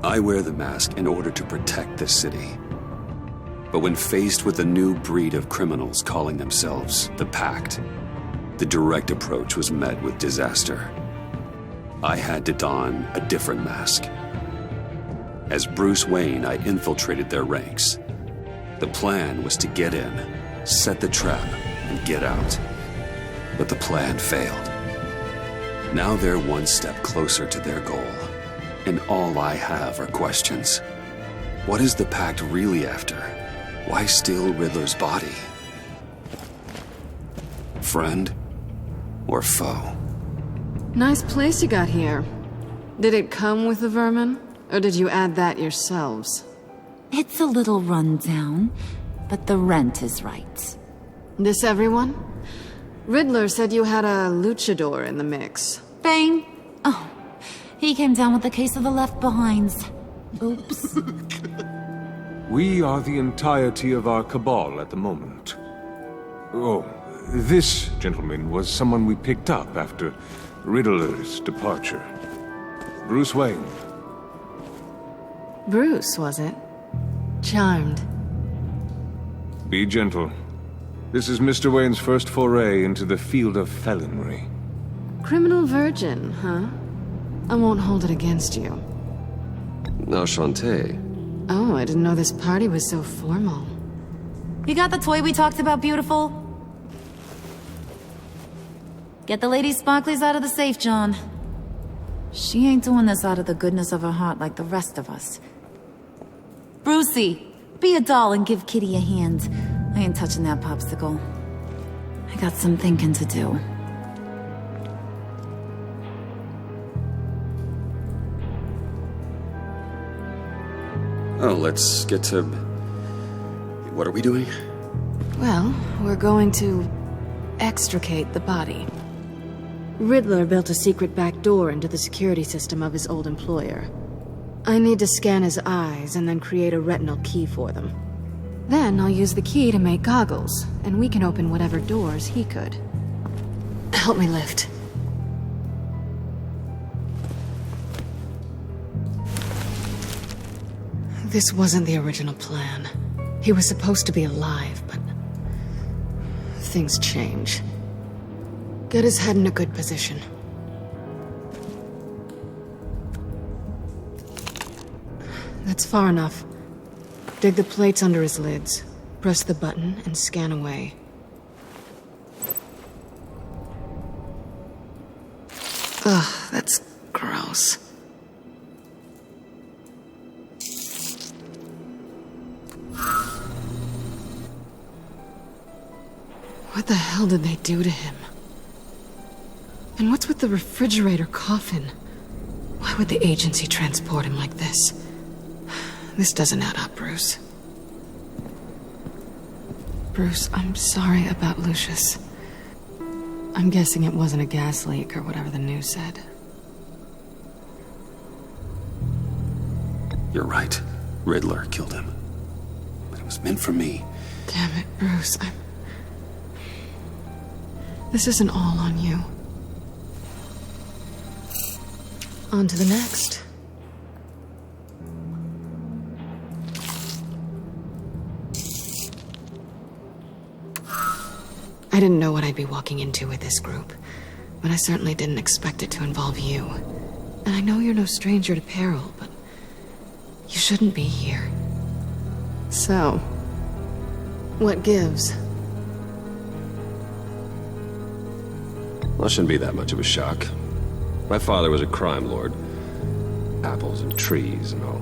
I wear the mask in order to protect this city. But when faced with a new breed of criminals calling themselves the Pact, the direct approach was met with disaster. I had to don a different mask. As Bruce Wayne, I infiltrated their ranks. The plan was to get in, set the trap, and get out. But the plan failed. Now they're one step closer to their goal, and all I have are questions. What is the Pact really after? Why steal Riddler's body? Friend or foe? Nice place you got here. Did it come with the vermin, or did you add that yourselves? It's a little run down, but the rent is right. This everyone? Riddler said you had a luchador in the mix. Bane? Oh, he came down with a case of the left behinds. Oops. We are the entirety of our cabal at the moment. Oh, this gentleman was someone we picked up after Riddler's departure. Bruce Wayne. Bruce, was it? Charmed. Be gentle. This is Mr. Wayne's first foray into the field of felonry. Criminal virgin, huh? I won't hold it against you. Enchanté. Oh, I didn't know this party was so formal. You got the toy we talked about, beautiful? Get the lady sparklies out of the safe, John. She ain't doing this out of the goodness of her heart like the rest of us. Brucey, be a doll and give Kitty a hand. I ain't touching that popsicle. I got some thinking to do. Oh, let's get to... What are we doing? Well, we're going to extricate the body. Riddler built a secret back door into the security system of his old employer. I need to scan his eyes and then create a retinal key for them. Then I'll use the key to make goggles, and we can open whatever doors he could. Help me lift. This wasn't the original plan. He was supposed to be alive, but... things change. Get his head in a good position. That's far enough. Dig the plates under his lids. Press the button and scan away. Ugh, that's gross. What the hell did they do to him? And what's with the refrigerator coffin? Why would the agency transport him like this? This doesn't add up, Bruce. Bruce, I'm sorry about Lucius. I'm guessing it wasn't a gas leak or whatever the news said. You're right. Riddler killed him. But it was meant for me. Damn it, Bruce. This isn't all on you. On to the next. I didn't know what I'd be walking into with this group, but I certainly didn't expect it to involve you. And I know you're no stranger to peril, but you shouldn't be here. So, what gives? Well, it shouldn't be that much of a shock. My father was a crime lord. Apples and trees and all.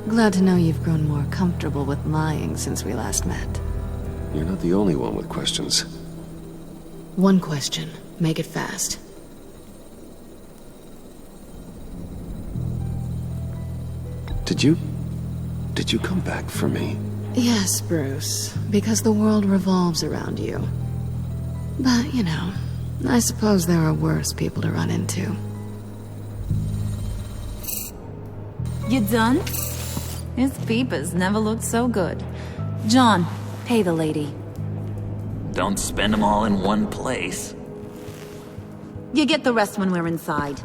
Glad to know you've grown more comfortable with lying since we last met. You're not the only one with questions. One question. Make it fast. Did you come back for me? Yes, Bruce. Because the world revolves around you. But, you know, I suppose there are worse people to run into. You done? His peepers never looked so good. John, pay the lady. Don't spend them all in one place. You get the rest when we're inside.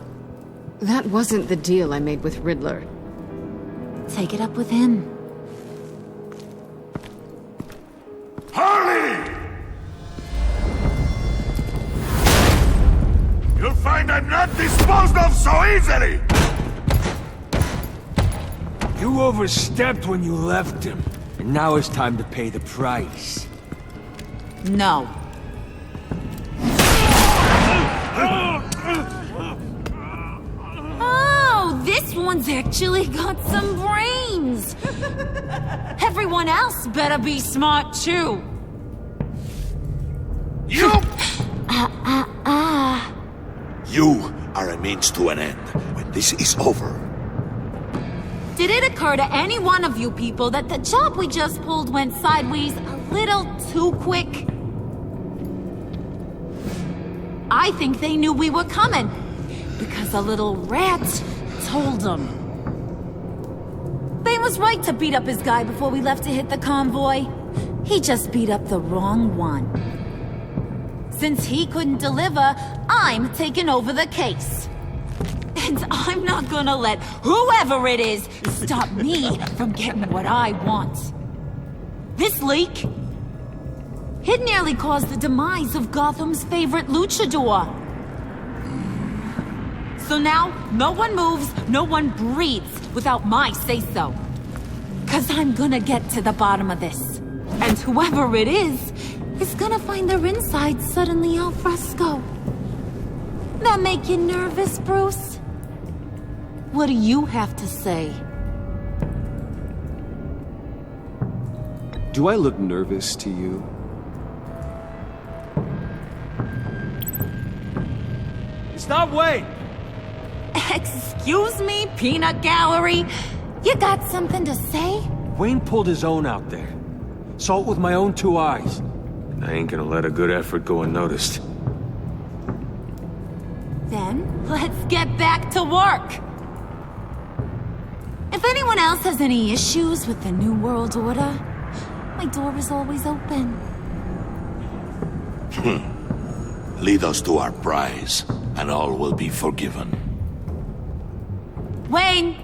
That wasn't the deal I made with Riddler. Take it up with him. Harley! You'll find I'm not disposed of so easily! You overstepped when you left him, and now it's time to pay the price. No. Oh, this one's actually got some brains. Everyone else better be smart too. You! You are a means to an end. When this is over, Did it occur to any one of you people that the job we just pulled went sideways a little too quick? I think they knew we were coming, because a little rat told them. They was right to beat up his guy before we left to hit the convoy. He just beat up the wrong one. Since he couldn't deliver, I'm taking over the case. And I'm not gonna let whoever it is stop me from getting what I want. This leak, it nearly caused the demise of Gotham's favorite luchador. So now, no one moves, no one breathes without my say-so. 'Cause I'm gonna get to the bottom of this. And whoever it is gonna find their insides suddenly al fresco. That make you nervous, Bruce? What do you have to say? Do I look nervous to you? Stop, Wayne! Excuse me, peanut gallery? You got something to say? Wayne pulled his own out there. Saw it with my own 2 eyes. I ain't gonna let a good effort go unnoticed. Then, let's get back to work. If anyone else has any issues with the New World Order, my door is always open. lead us to our prize, and all will be forgiven. Wayne,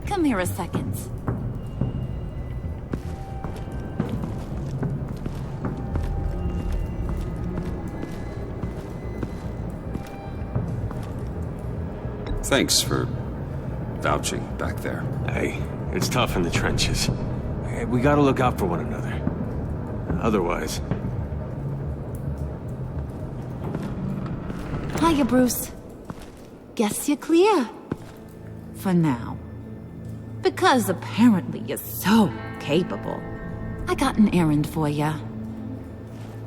come here a second. Thanks for vouching back there. Hey, it's tough in the trenches. Hey, we gotta look out for one another. Otherwise... Hiya, Bruce. Guess you're clear. For now. Because apparently you're so capable. I got an errand for ya.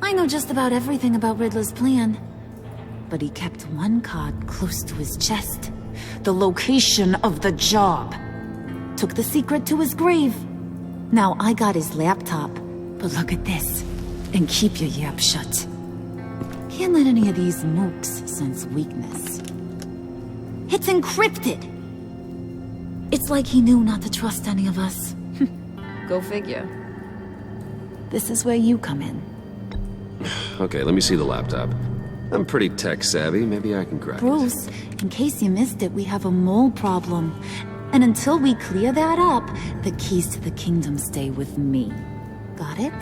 I know just about everything about Riddler's plan. But he kept one card close to his chest. The location of the job. Took the secret to his grave. Now I got his laptop. But look at this. And keep your yap shut. Can't let any of these mooks sense weakness. It's encrypted. It's like he knew not to trust any of us. Go figure. This is where you come in. Okay, let me see the laptop. I'm pretty tech savvy. Maybe I can crack it. Bruce, in case you missed it, we have a mole problem. And until we clear that up, the keys to the kingdom stay with me. Got it?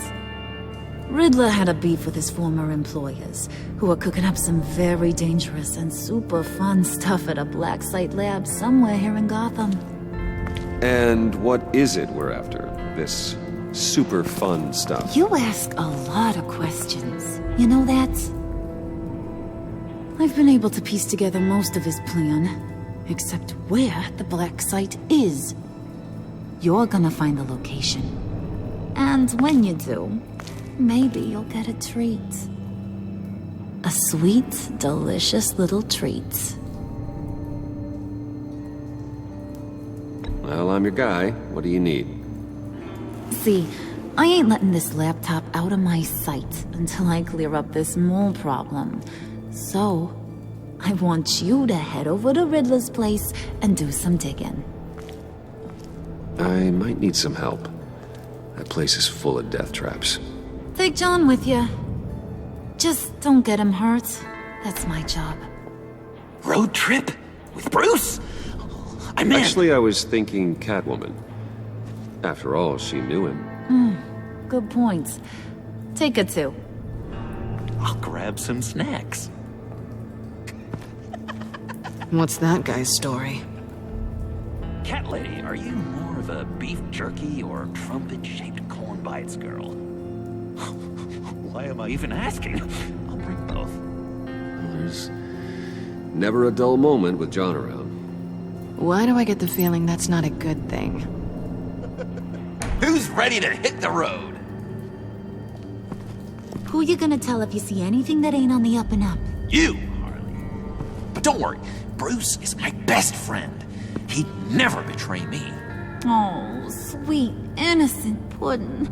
Riddler had a beef with his former employers, who were cooking up some very dangerous and super fun stuff at a black site lab somewhere here in Gotham. And what is it we're after? This super fun stuff? You ask a lot of questions. You know that? I've been able to piece together most of his plan, except where the black site is. You're gonna find the location. And when you do, maybe you'll get a treat. A sweet, delicious little treat. Well, I'm your guy. What do you need? See, I ain't letting this laptop out of my sight until I clear up this mole problem. So, I want you to head over to Riddler's place and do some digging. I might need some help. That place is full of death traps. Take John with you. Just don't get him hurt. That's my job. Road trip? With Bruce? I meant... Actually, I was thinking Catwoman. After all, she knew him. Good points. Take it too. I'll grab some snacks. What's that guy's story? Cat lady, are you more of a beef jerky or trumpet-shaped corn bites girl? Why am I even asking? I'll bring both. There's never a dull moment with John around. Why do I get the feeling that's not a good thing? Who's ready to hit the road? Who you gonna tell if you see anything that ain't on the up and up? You, Harley. But don't worry, Bruce is my best friend. He'd never betray me. Oh, sweet, innocent Puddin'.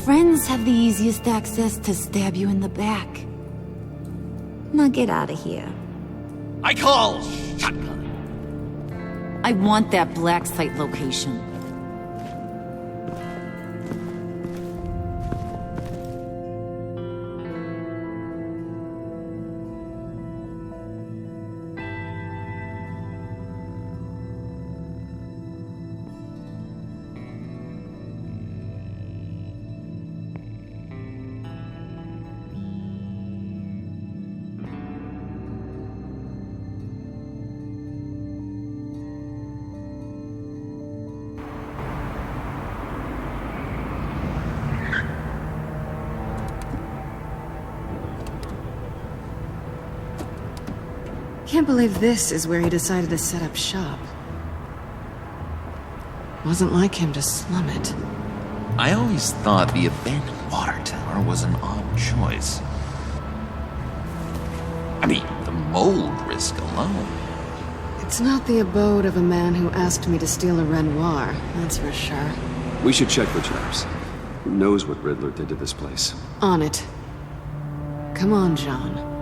Friends have the easiest access to stab you in the back. Now get out of here. I call shotgun. I want that black site location. Can't believe this is where he decided to set up shop. Wasn't like him to slum it. I always thought the abandoned water tower was an odd choice. I mean, the mold risk alone. It's not the abode of a man who asked me to steal a Renoir, that's for sure. We should check for traps. Who knows what Riddler did to this place? On it. Come on, John.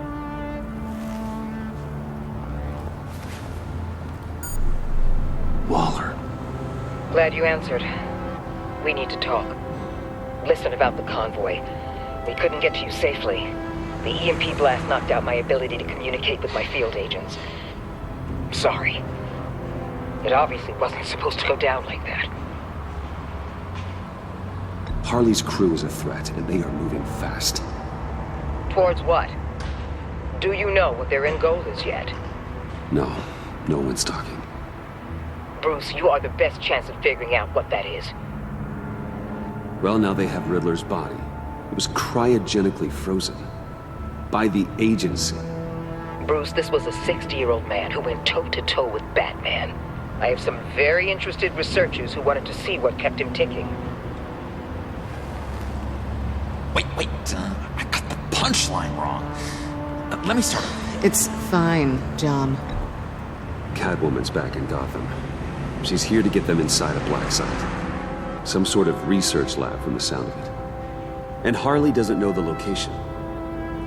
Waller. Glad you answered. We need to talk. Listen about the convoy. We couldn't get to you safely. The EMP blast knocked out my ability to communicate with my field agents. Sorry. It obviously wasn't supposed to go down like that. Harley's crew is a threat, and they are moving fast. Towards what? Do you know what their end goal is yet? No one's talking. Bruce, you are the best chance of figuring out what that is. Well, now they have Riddler's body. It was cryogenically frozen. By the agency. Bruce, this was a 60-year-old man who went toe-to-toe with Batman. I have some very interested researchers who wanted to see what kept him ticking. Wait, I got the punchline wrong. Let me start. It's fine, John. Catwoman's back in Gotham. She's here to get them inside a black site. Some sort of research lab from the sound of it. And Harley doesn't know the location.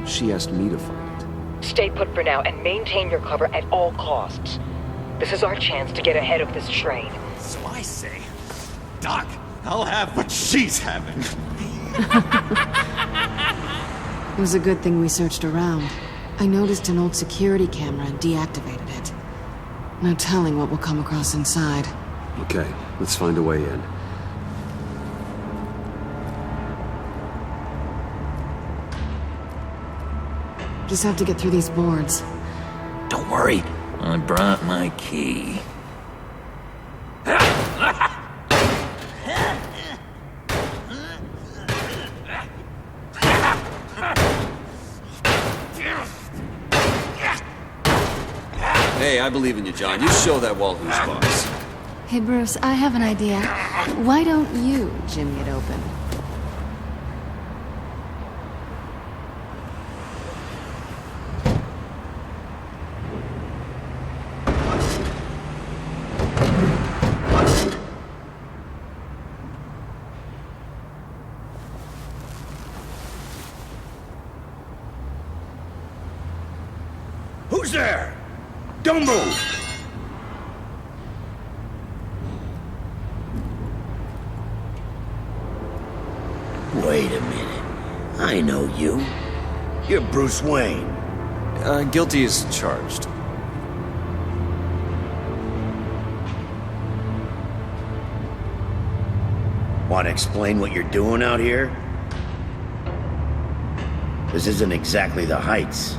She asked me to find it. Stay put for now and maintain your cover at all costs. This is our chance to get ahead of this train. So I say, Doc, I'll have what she's having. It was a good thing we searched around. I noticed an old security camera and deactivated it. No telling what we'll come across inside. Okay, let's find a way in. Just have to get through these boards. Don't worry, I brought my key. Hey, I believe in you, John. You show that wall who's boss. Hey, Bruce, I have an idea. Why don't you jimmy it open? Who's there? Don't move! Wait a minute. I know you. You're Bruce Wayne. Guilty as charged. Want to explain what you're doing out here? This isn't exactly the Heights.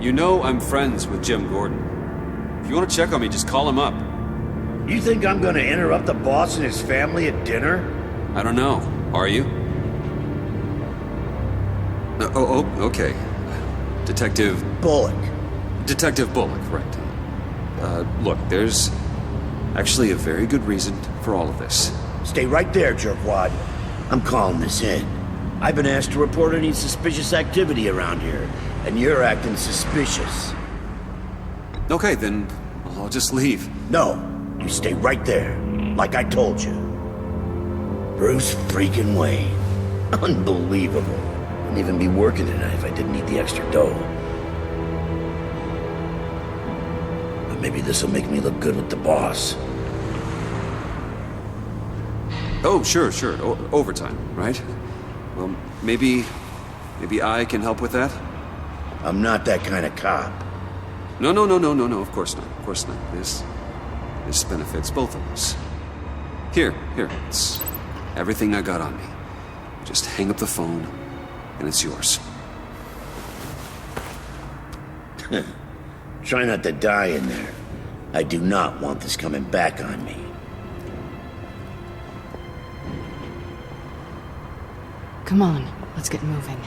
You know I'm friends with Jim Gordon. If you want to check on me, just call him up. You think I'm gonna interrupt the boss and his family at dinner? I don't know. Are you? Okay. Detective Bullock. Detective Bullock, right. Look, there's actually a very good reason for all of this. Stay right there, jerkwad. I'm calling this in. I've been asked to report any suspicious activity around here, and you're acting suspicious. Okay, then I'll just leave. No, you stay right there, like I told you. Bruce freaking Wayne. Unbelievable. Wouldn't even be working tonight if I didn't need the extra dough. But maybe this'll make me look good with the boss. Oh, sure. Overtime, right? Well, maybe I can help with that? I'm not that kind of cop. No, of course not. This benefits both of us. Here, it's everything I got on me. Just hang up the phone, and it's yours. Try not to die in there. I do not want this coming back on me. Come on, let's get moving.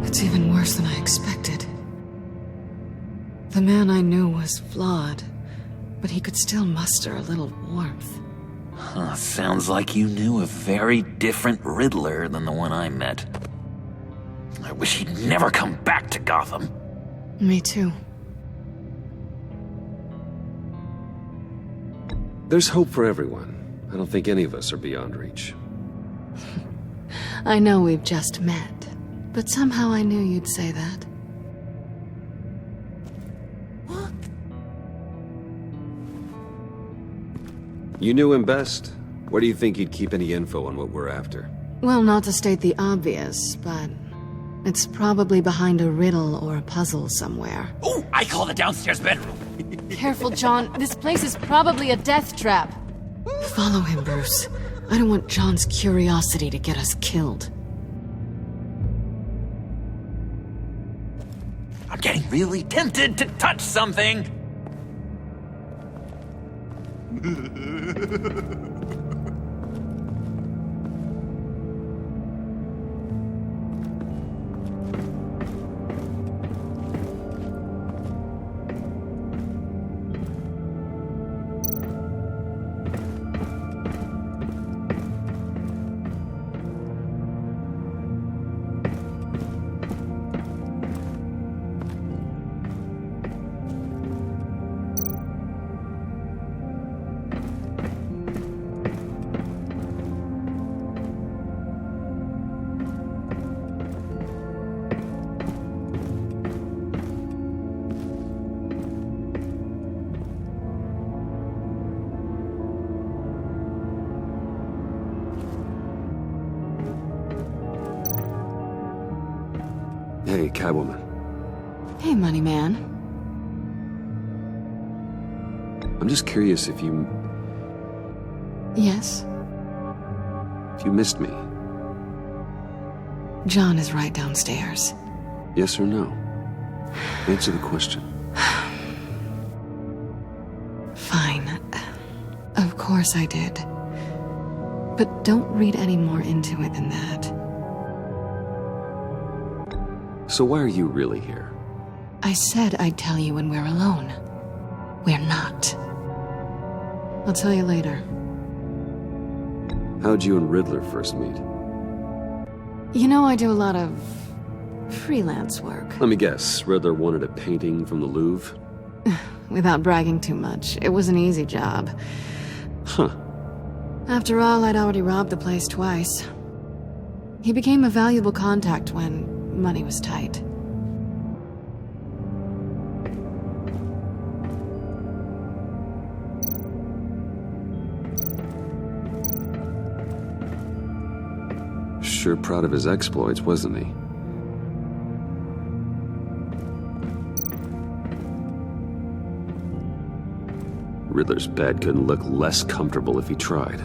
It's even worse than I expected. The man I knew was flawed, but he could still muster a little warmth. Huh, sounds like you knew a very different Riddler than the one I met. I wish he'd never come back to Gotham. Me too. There's hope for everyone. I don't think any of us are beyond reach. I know we've just met, but somehow I knew you'd say that. You knew him best. Where do you think he'd keep any info on what we're after? Well, not to state the obvious, but it's probably behind a riddle or a puzzle somewhere. Oh, I call the downstairs bedroom. Careful, John. This place is probably a death trap. Follow him, Bruce. I don't want John's curiosity to get us killed. I'm getting really tempted to touch something. Hey, Catwoman. Hey, Money Man. I'm just curious if you Yes? missed me. John is right downstairs. Yes or no? Answer the question. Fine. Of course I did. But don't read any more into it than that. So why are you really here? I said I'd tell you when we're alone. We're not. I'll tell you later. How'd you and Riddler first meet? You know I do a lot of freelance work. Let me guess, Riddler wanted a painting from the Louvre? without bragging too much, it was an easy job. Huh. After all, I'd already robbed the place twice. He became a valuable contact when money was tight. Sure proud of his exploits, wasn't he? Riddler's bed couldn't look less comfortable if he tried.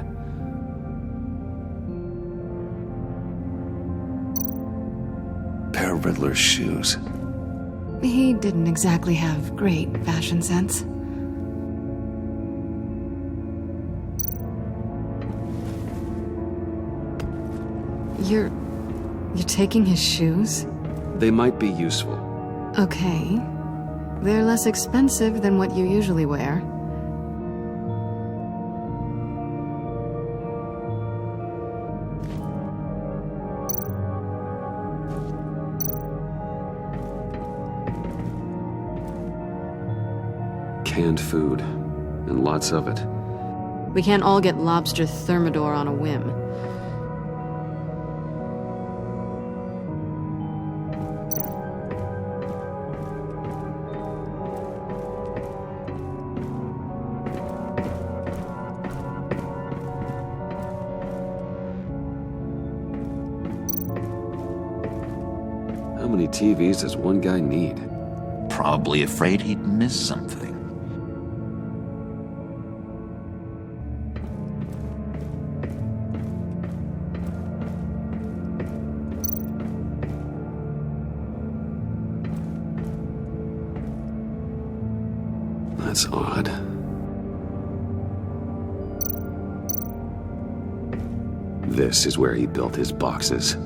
Pair of Riddler's shoes. He didn't exactly have great fashion sense. You're taking his shoes? They might be useful. Okay. They're less expensive than what you usually wear. Canned food, and lots of it. We can't all get lobster thermidor on a whim. How many TVs does one guy need? Probably afraid he'd miss something. That's odd. This is where he built his boxes.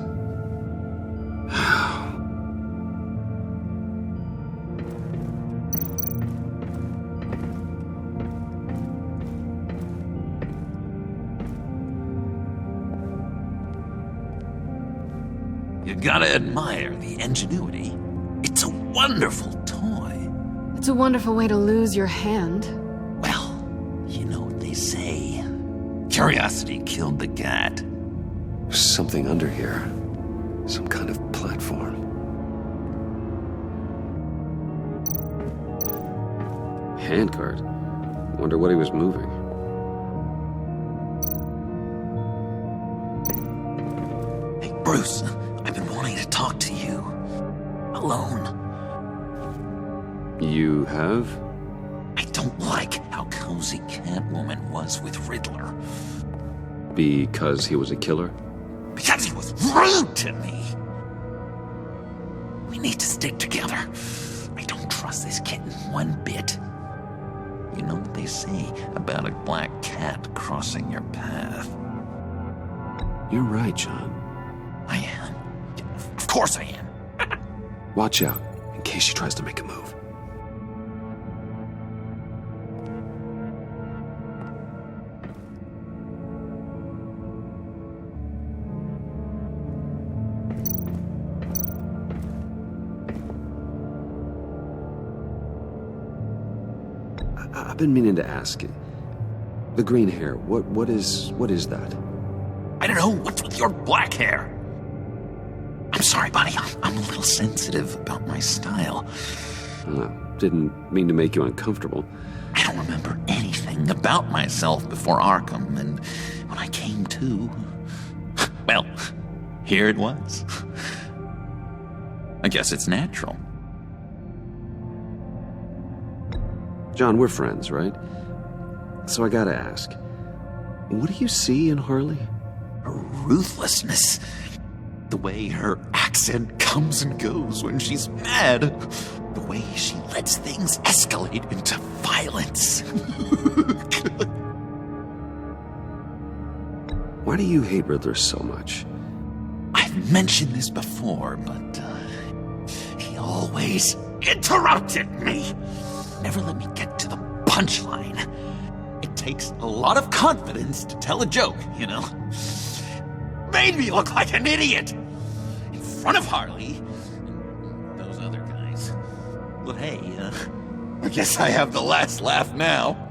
You gotta admire the ingenuity. It's a wonderful toy. It's a wonderful way to lose your hand. Well, you know what they say. Curiosity killed the cat. There's something under here. Some kind of platform. Handcart. Wonder what he was moving. Hey, Bruce, I've been wanting to talk to you. Alone. You have? I don't like how cozy Catwoman was with Riddler. Because he was a killer? Because he was rude to me. We need to stick together. I don't trust this kitten one bit. You know what they say about a black cat crossing your path? You're right, John. I am. Of course I am. Watch out, in case she tries to make a move. I've been meaning to ask. The green hair, what is that? I don't know what's with your black hair. I'm sorry, buddy. I'm a little sensitive about my style. Didn't mean to make you uncomfortable. I don't remember anything about myself before Arkham, and when I came to, well, here it was. I guess it's natural. John, we're friends, right? So I gotta ask, what do you see in Harley? Her ruthlessness. The way her accent comes and goes when she's mad. The way she lets things escalate into violence. Why do you hate Riddler so much? I've mentioned this before, but he always interrupted me. Never let me get to the punchline. It takes a lot of confidence to tell a joke, you know? Made me look like an idiot in front of Harley and those other guys. But hey, I guess I have the last laugh now.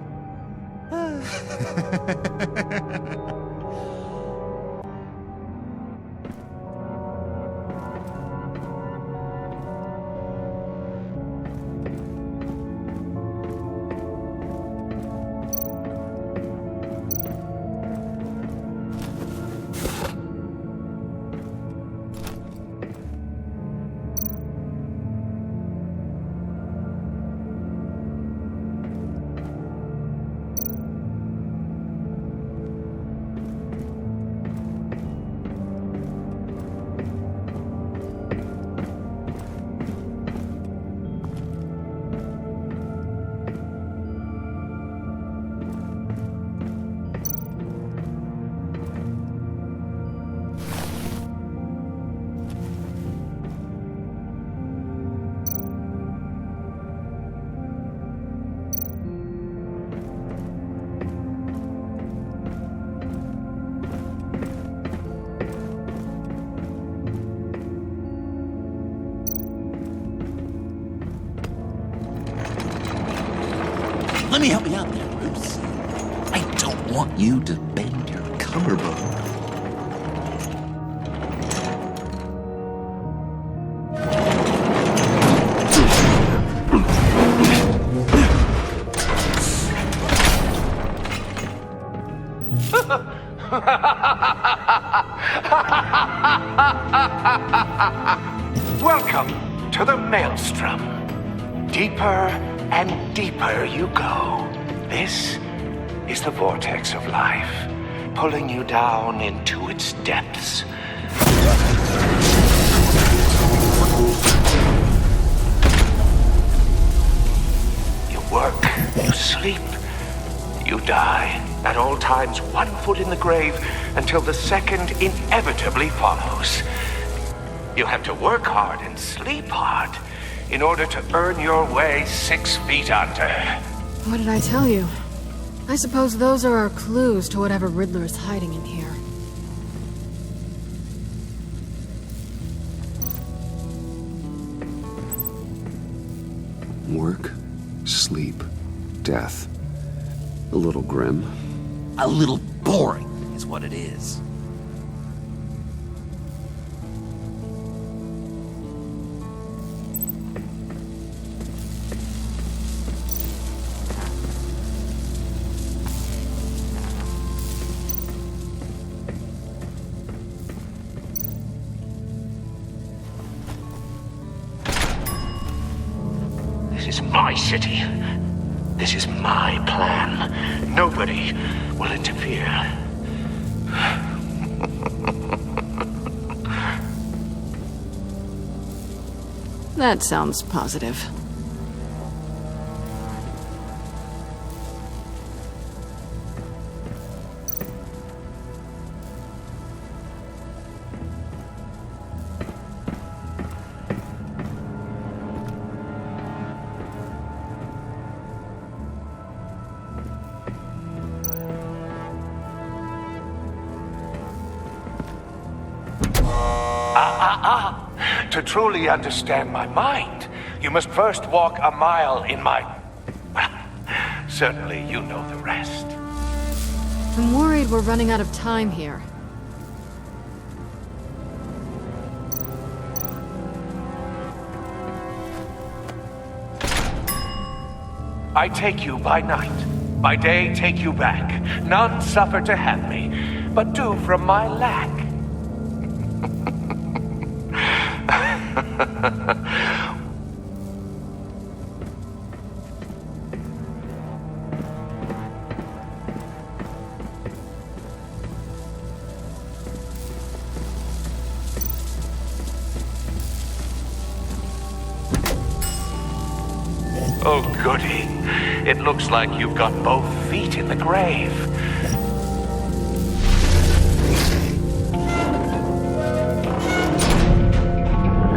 Let me help you out there, Bruce. I don't want you to bend your collarbone. Welcome to the Maelstrom. Deeper and deeper you go. This is the vortex of life, pulling you down into its depths. You work, you sleep, you die. At all times, 1 foot in the grave until the second inevitably follows. You have to work hard and sleep hard in order to earn your way 6 feet under. What did I tell you? I suppose those are our clues to whatever Riddler is hiding in here. Work, sleep, death. A little grim. A little boring is what it is. This is my city. This is my plan. Nobody will interfere. That sounds positive. To truly understand my mind, you must first walk a mile in my... Well, certainly you know the rest. I'm worried we're running out of time here. I take you by night. By day, take you back. None suffer to have me, but do from my lack. Oh, goody. It looks like you've got both feet in the grave.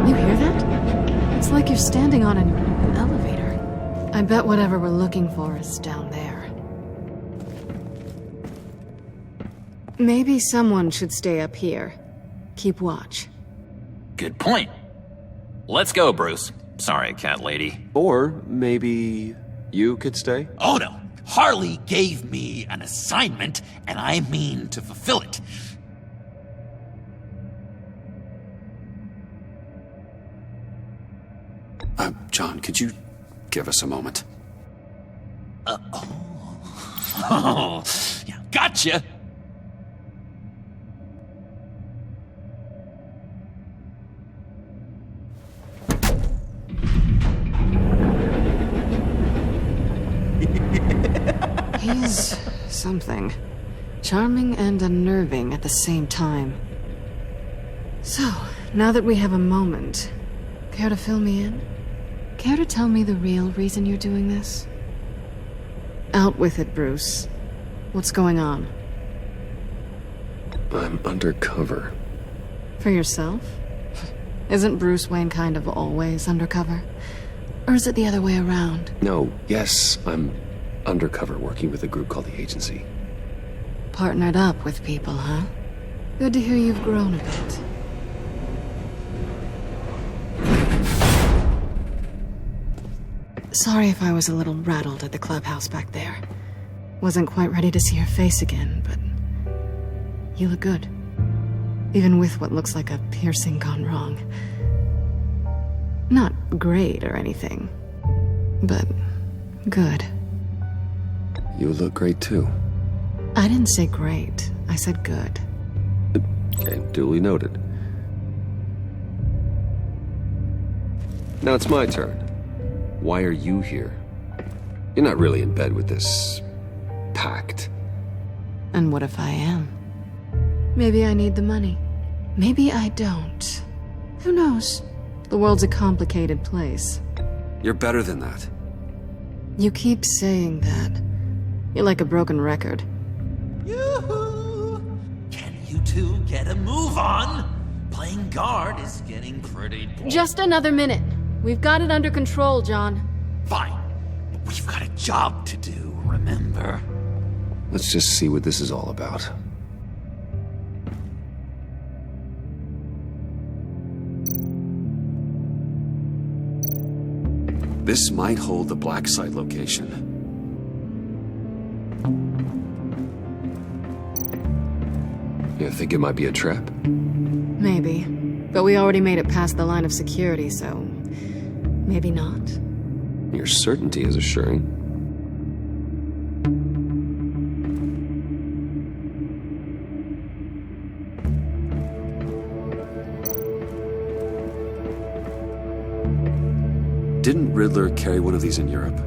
You hear that? It's like you're standing on an elevator. I bet whatever we're looking for is down there. Maybe someone should stay up here. Keep watch. Good point. Let's go, Bruce. Sorry, cat lady. Or maybe You could stay? Oh no. Harley gave me an assignment, and I mean to fulfill it. John, could you give us a moment? Oh, yeah, gotcha. He's something. Charming and unnerving at the same time. So, now that we have a moment, care to fill me in? Care to tell me the real reason you're doing this? Out with it, Bruce. What's going on? I'm undercover. For yourself? Isn't Bruce Wayne kind of always undercover? Or is it the other way around? No, yes, I'm undercover working with a group called the Agency. Partnered up with people, huh? Good to hear you've grown a bit. Sorry if I was a little rattled at the clubhouse back there. Wasn't quite ready to see your face again, but you look good. Even with what looks like a piercing gone wrong. Not great or anything, but good. You look great too. I didn't say great. I said good. Okay, duly noted. Now it's my turn. Why are you here? You're not really in bed with this pact. And what if I am? Maybe I need the money. Maybe I don't. Who knows? The world's a complicated place. You're better than that. You keep saying that. You're like a broken record. Yoo-hoo! Can you two get a move on? Playing guard is getting pretty boring. Just another minute. We've got it under control, John. Fine. But we've got a job to do, remember? Let's just see what this is all about. This might hold the black site location. You think it might be a trap? Maybe. But we already made it past the line of security, so... maybe not. Your certainty is assuring. Didn't Riddler carry one of these in Europe?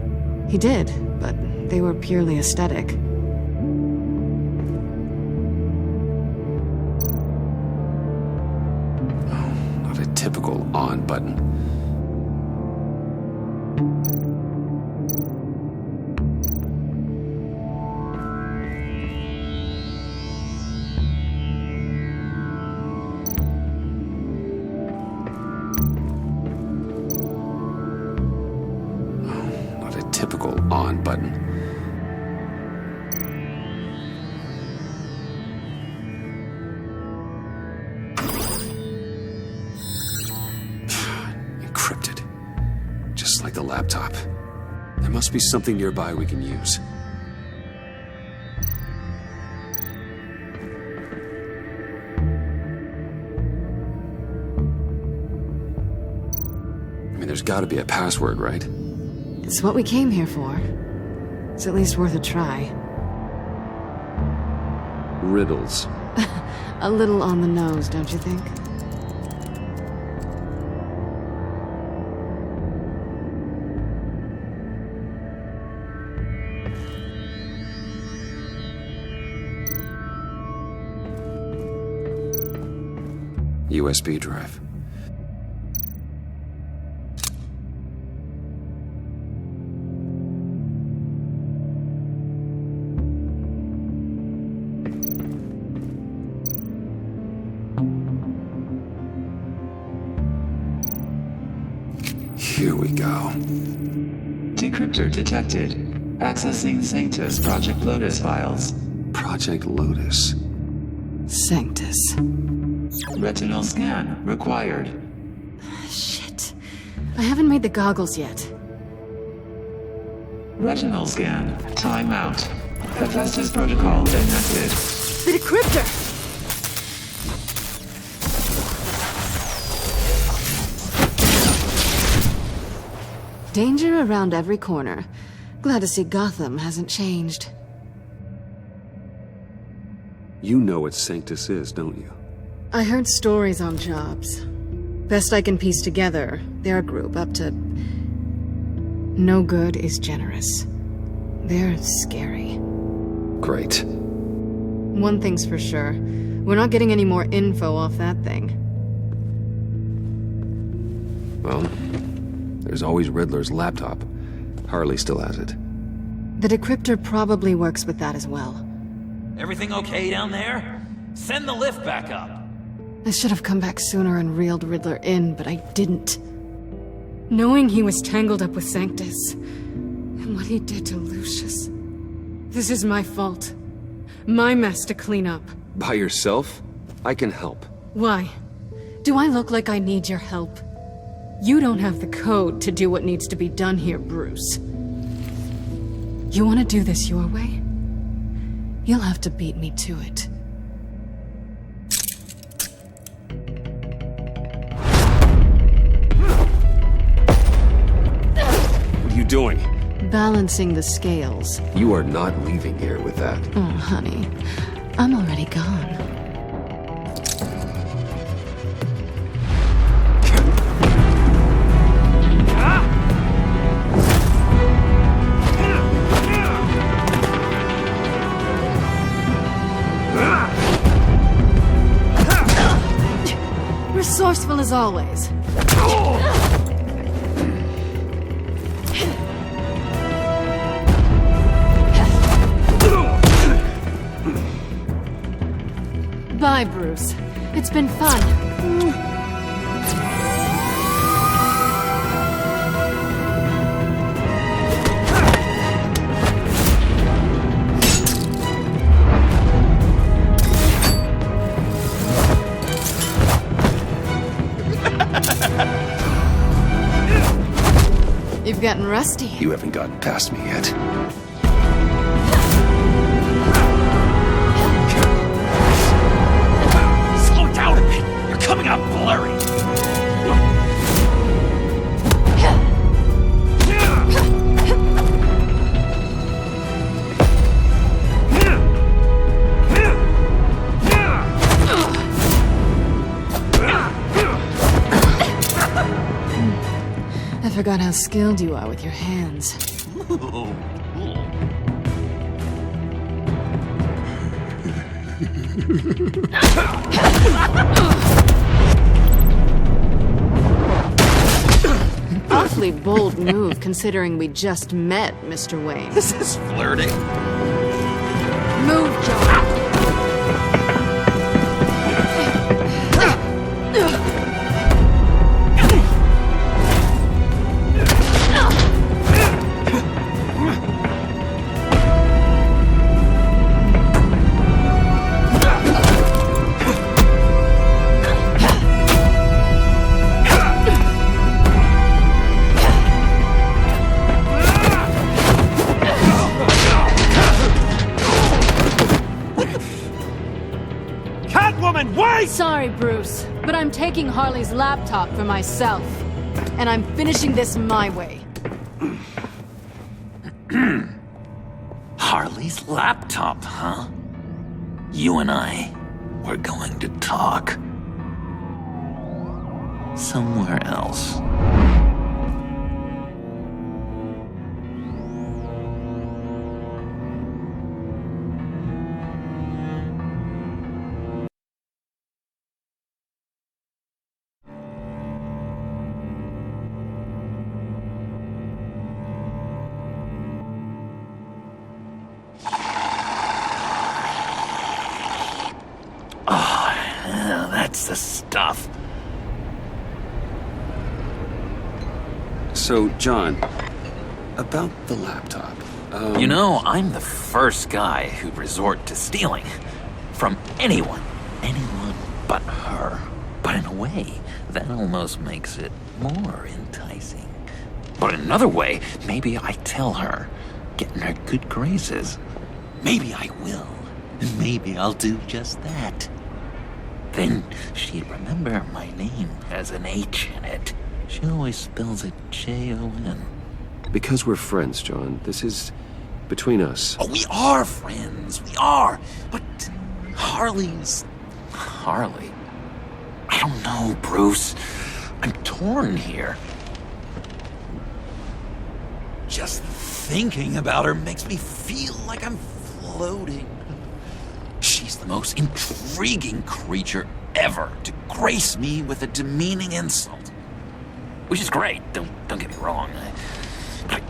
He did, but they were purely aesthetic. Not a typical on button. Typical on button. Encrypted. Just like the laptop. There must be something nearby we can use. I mean, there's gotta be a password, right? It's what we came here for. It's at least worth a try. Riddles. A little on the nose, don't you think? USB drive. Here we go. Decryptor detected. Accessing Sanctus Project Lotus files. Project Lotus. Sanctus. Retinal scan required. Shit. I haven't made the goggles yet. Retinal scan. Timeout. Hephaestus protocol enacted. The decryptor! Danger around every corner. Glad to see Gotham hasn't changed. You know what Sanctus is, don't you? I heard stories on jobs. Best I can piece together, they're a group up to... No good is generous. They're scary. Great. One thing's for sure. We're not getting any more info off that thing. Well, there's always Riddler's laptop. Harley still has it. The decryptor probably works with that as well. Everything okay down there? Send the lift back up. I should have come back sooner and reeled Riddler in, but I didn't. Knowing he was tangled up with Sanctus, and what he did to Lucius. This is my fault. My mess to clean up. By yourself? I can help. Why? Do I look like I need your help? You don't have the code to do what needs to be done here, Bruce. You want to do this your way? You'll have to beat me to it. What are you doing? Balancing the scales. You are not leaving here with that. Oh, honey. I'm already gone. Resourceful as always. Bye, Bruce. It's been fun. You've gotten rusty. You haven't gotten past me yet. Slow down a bit. You're coming out blurry. I forgot how skilled you are with your hands. Awfully bold move, considering we just met, Mr. Wayne. This is flirting. Move, John. Sorry, Bruce, but I'm taking Harley's laptop for myself. And I'm finishing this my way. Harley's laptop, huh? You and I, we're going to talk. Somewhere else. That's the stuff. So, John, about the laptop. You know, I'm the first guy who'd resort to stealing. From anyone. Anyone but her. But in a way, that almost makes it more enticing. But another way, maybe I tell her, get in her good graces. Maybe I will. And maybe I'll do just that. Then she'd remember my name has an H in it. She always spells it Jon. Because we're friends, John. This is between us. Oh, we are friends. We are. But Harley's... Harley? I don't know, Bruce. I'm torn here. Just thinking about her makes me feel like I'm floating. She's the most intriguing creature ever to grace me with a demeaning insult. Which is great, don't get me wrong. But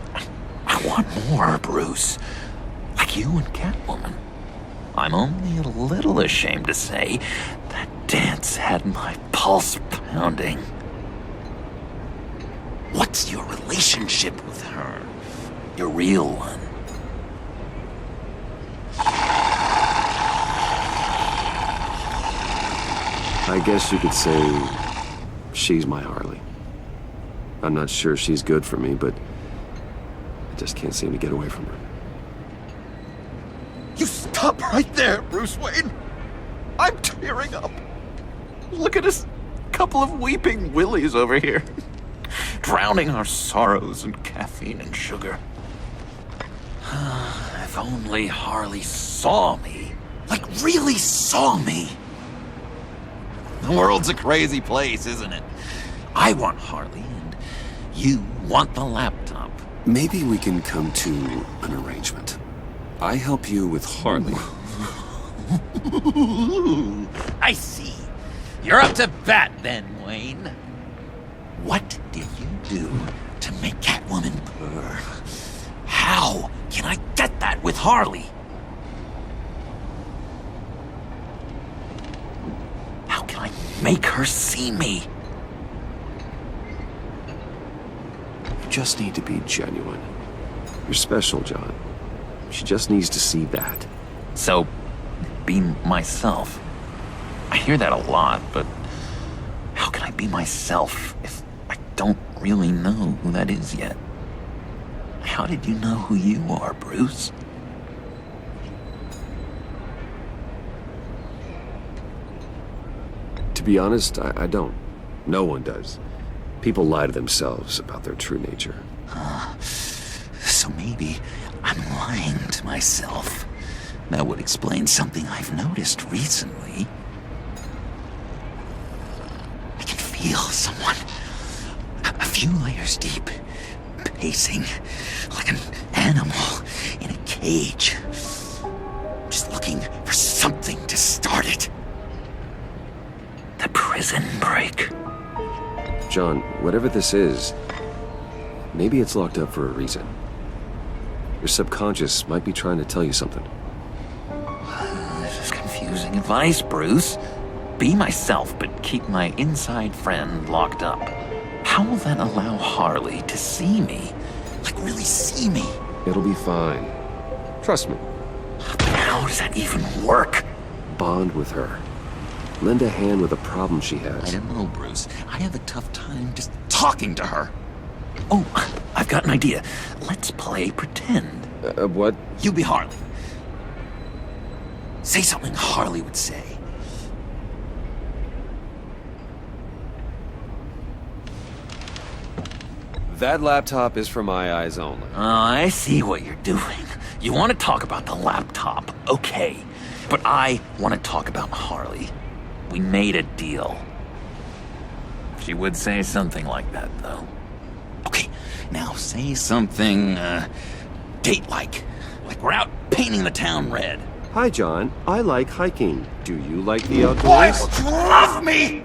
I want more, Bruce. Like you and Catwoman. I'm only a little ashamed to say that dance had my pulse pounding. What's your relationship with her? Your real one? I guess you could say she's my Harley. I'm not sure she's good for me, but I just can't seem to get away from her. You stop right there, Bruce Wayne. I'm tearing up. Look at us, couple of weeping willies over here. Drowning our sorrows in caffeine and sugar. If only Harley saw me. Like, really saw me. The world's a crazy place, isn't it? I want Harley, and you want the laptop. Maybe we can come to an arrangement. I help you with Harley. I see. You're up to bat then, Wayne. What did you do to make Catwoman purr? How can I get that with Harley? How can I make her see me? You just need to be genuine. You're special, John. She just needs to see that. So, be myself. I hear that a lot, but how can I be myself if I don't really know who that is yet? How did you know who you are, Bruce? To be honest, I don't. No one does. People lie to themselves about their true nature. So maybe I'm lying to myself. That would explain something I've noticed recently. I can feel someone a few layers deep, pacing like an animal in a cage. Just looking for something to start it. The prison break. John, whatever this is, maybe it's locked up for a reason. Your subconscious might be trying to tell you something. This is confusing advice, Bruce. Be myself, but keep my inside friend locked up. How will that allow Harley to see me? Like, really see me? It'll be fine. Trust me. But how does that even work? Bond with her. Lend a hand with a problem she has. I don't know, Bruce. I have a tough time just talking to her. Oh, I've got an idea. Let's play pretend. What? You be Harley. Say something Harley would say. That laptop is for my eyes only. Oh, I see what you're doing. You want to talk about the laptop, okay. But I want to talk about Harley. We made a deal. She would say something like that, though. Okay, now say something, date-like. Like we're out painting the town red. Hi, John. I like hiking. Do you like the outdoors? Why would you love me?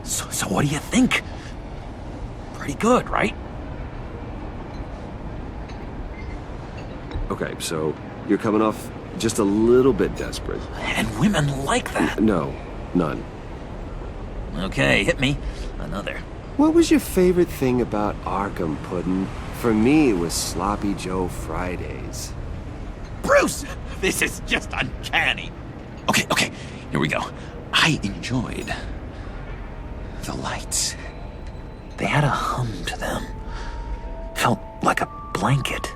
So what do you think? Pretty good, right? Okay, so you're coming off just a little bit desperate. And women like that. No, none. Okay, hit me. Another. What was your favorite thing about Arkham, Puddin'? For me, it was Sloppy Joe Fridays. Bruce! This is just uncanny. Okay, here we go. I enjoyed the lights. They had a hum to them. Felt like a blanket.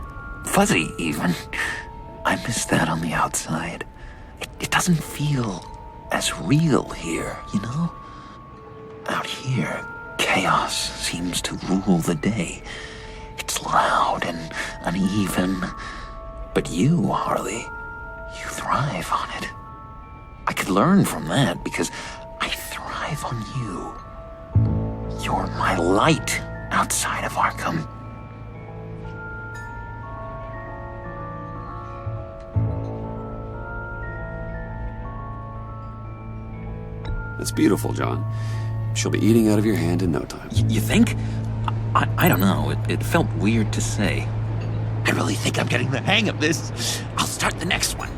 Fuzzy, even. I miss that on the outside. It doesn't feel as real here, you know? Out here, chaos seems to rule the day. It's loud and uneven. But you, Harley, you thrive on it. I could learn from that because I thrive on you. You're my light outside of Arkham. That's beautiful, John. She'll be eating out of your hand in no time. You think? I don't know. It felt weird to say. I really think I'm getting the hang of this. I'll start the next one.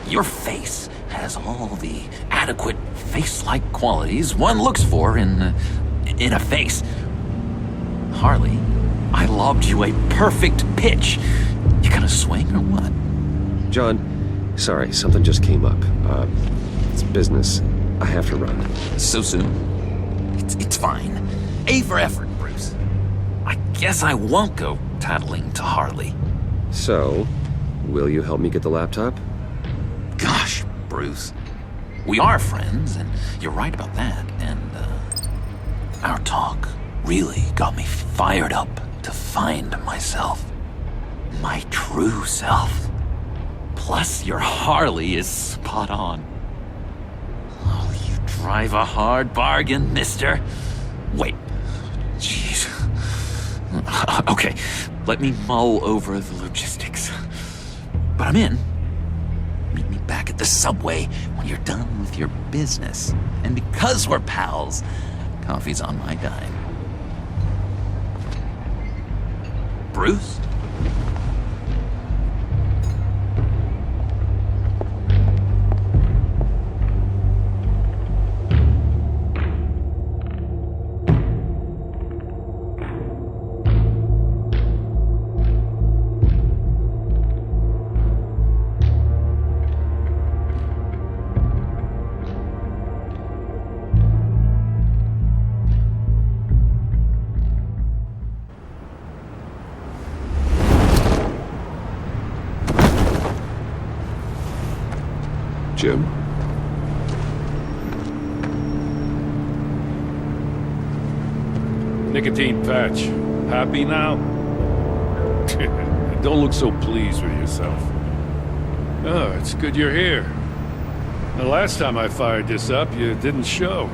Your face has all the adequate face-like qualities one looks for in a face. Harley, I lobbed you a perfect pitch. You gonna swing or what? John, sorry, something just came up. It's business. I have to run. So soon? It's fine. A for effort, Bruce. I guess I won't go tattling to Harley. So, will you help me get the laptop? Gosh, Bruce. We are friends, and you're right about that. And, our talk really got me fired up to find myself. My true self. Plus, your Harley is spot on. Oh, you drive a hard bargain, mister. Wait. Jeez. Okay, let me mull over the logistics. But I'm in. Meet me back at the subway when you're done with your business. And because we're pals, coffee's on my dime. Bruce? Jim? Nicotine patch. Happy now? Don't look so pleased with yourself. Oh, it's good you're here. The last time I fired this up, you didn't show.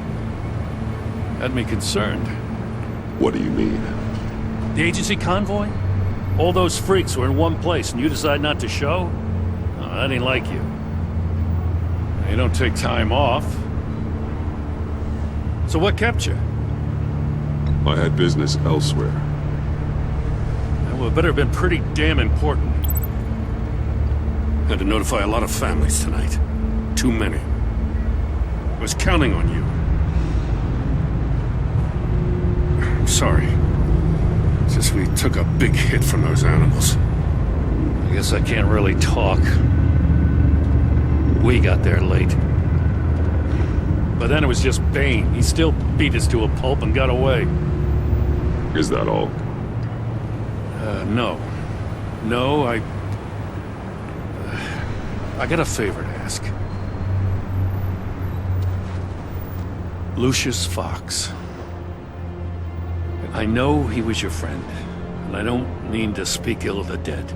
Had me concerned. What do you mean? The agency convoy? All those freaks were in one place and you decide not to show? Oh, that ain't like you. You don't take time off. So what kept you? I had business elsewhere. Well, it better have been pretty damn important. Had to notify a lot of families tonight. Too many. I was counting on you. I'm sorry. It's just we took a big hit from those animals. I guess I can't really talk. We got there late. But then it was just Bane. He still beat us to a pulp and got away. Is that all? No. No, I got a favor to ask. Lucius Fox. I know he was your friend, and I don't mean to speak ill of the dead.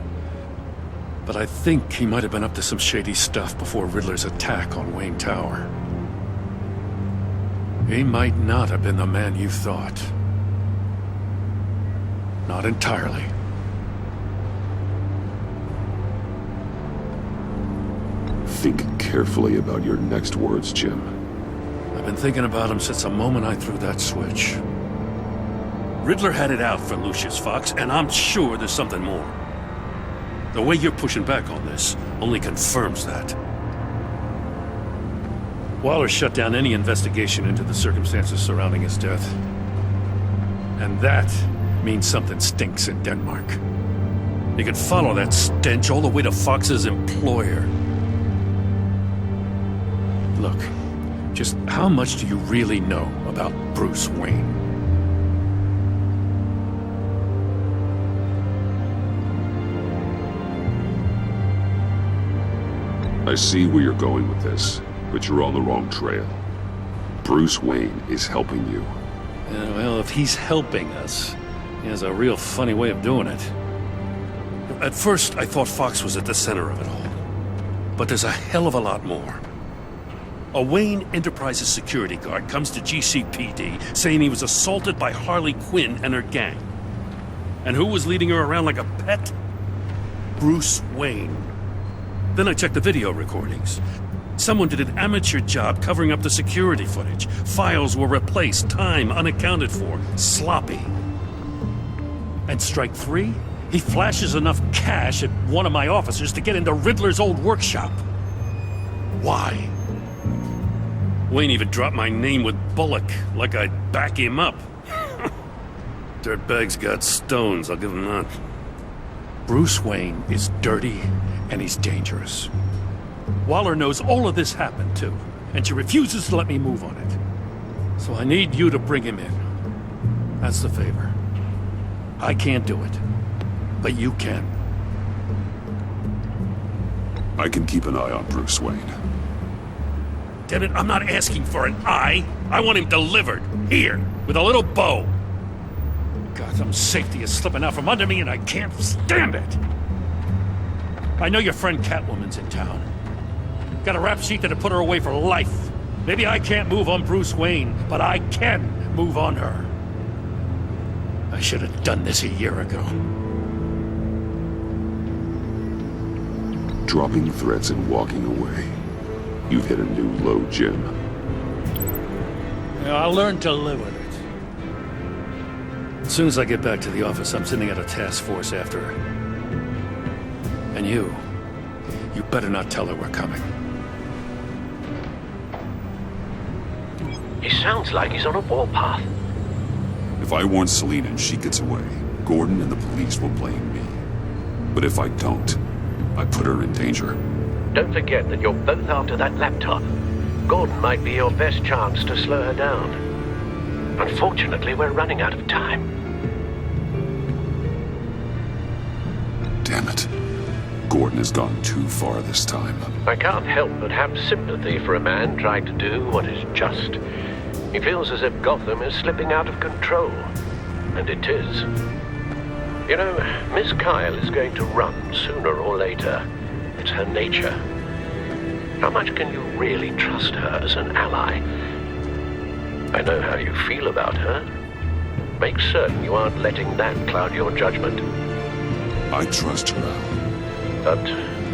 But I think he might have been up to some shady stuff before Riddler's attack on Wayne Tower. He might not have been the man you thought. Not entirely. Think carefully about your next words, Jim. I've been thinking about him since the moment I threw that switch. Riddler had it out for Lucius Fox, and I'm sure there's something more. The way you're pushing back on this only confirms that. Waller shut down any investigation into the circumstances surrounding his death. And that means something stinks in Denmark. You can follow that stench all the way to Fox's employer. Look, just how much do you really know about Bruce Wayne? I see where you're going with this, but you're on the wrong trail. Bruce Wayne is helping you. Well, if he's helping us, he has a real funny way of doing it. At first, I thought Fox was at the center of it all. But there's a hell of a lot more. A Wayne Enterprises security guard comes to GCPD saying he was assaulted by Harley Quinn and her gang. And who was leading her around like a pet? Bruce Wayne. Then I checked the video recordings. Someone did an amateur job covering up the security footage. Files were replaced, time unaccounted for, sloppy. And strike three? He flashes enough cash at one of my officers to get into Riddler's old workshop. Why? Wayne even dropped my name with Bullock, like I'd back him up. Dirtbag's got stones, I'll give him that. Bruce Wayne is dirty, and he's dangerous. Waller knows all of this happened, too, and she refuses to let me move on it. So I need you to bring him in. That's the favor. I can't do it, but you can. I can keep an eye on Bruce Wayne. Damn it, I'm not asking for an eye. I want him delivered, here, with a little bow. Gotham's safety is slipping out from under me, and I can't stand it. I know your friend Catwoman's in town. Got a rap sheet that'll put her away for life. Maybe I can't move on Bruce Wayne, but I can move on her. I should have done this a year ago. Dropping threats and walking away. You've hit a new low, Jim. Yeah, I'll learn to live with it. As soon as I get back to the office, I'm sending out a task force after her. And you better not tell her we're coming. He sounds like he's on a warpath. If I warn Selina and she gets away, Gordon and the police will blame me. But if I don't, I put her in danger. Don't forget that you're both after that laptop. Gordon might be your best chance to slow her down. Unfortunately, we're running out of time. Damn it. Gordon has gone too far this time. I can't help but have sympathy for a man trying to do what is just. He feels as if Gotham is slipping out of control. And it is. You know, Miss Kyle is going to run sooner or later. It's her nature. How much can you really trust her as an ally? I know how you feel about her. Make certain you aren't letting that cloud your judgment. I trust her. But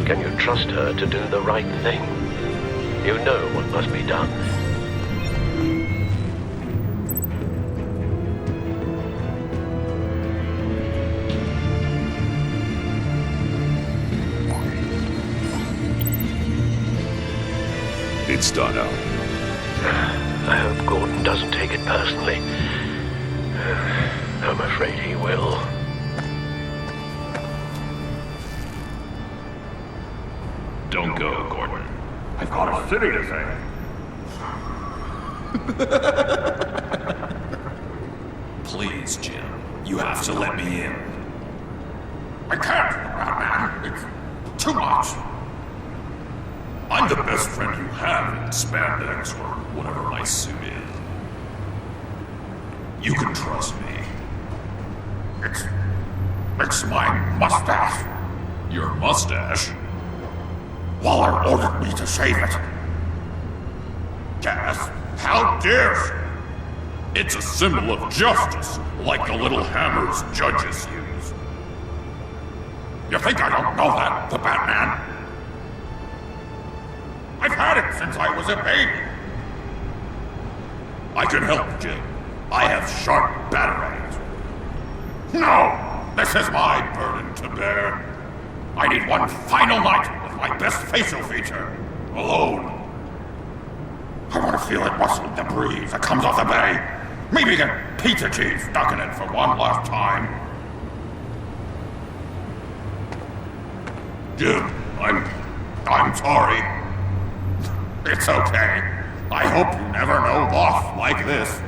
can you trust her to do the right thing? You know what must be done. It's done out. I hope Gordon doesn't take it personally. I'm afraid he will. Don't go, Gordon. I've got a city to save. Please, Jim. You have to let me in. I can't, Batman. It's too much. I'm the best friend you have in spandex or whatever my suit is. You can trust me. It's my mustache. Your mustache? Waller ordered me to shave it. Yes, how dare she? It's a symbol of justice, like the little hammers judges use. You think I don't know that, the Batman? I've had it since I was a baby. I can help, Jim. I have sharp batarangs. No! This is my burden to bear. I need one final night with my best facial feature. Alone. I want to feel it rustling the breeze that comes off the bay. Maybe get pizza cheese stuck in it for one last time. Jim, I'm sorry. It's okay. I hope you never know off like this.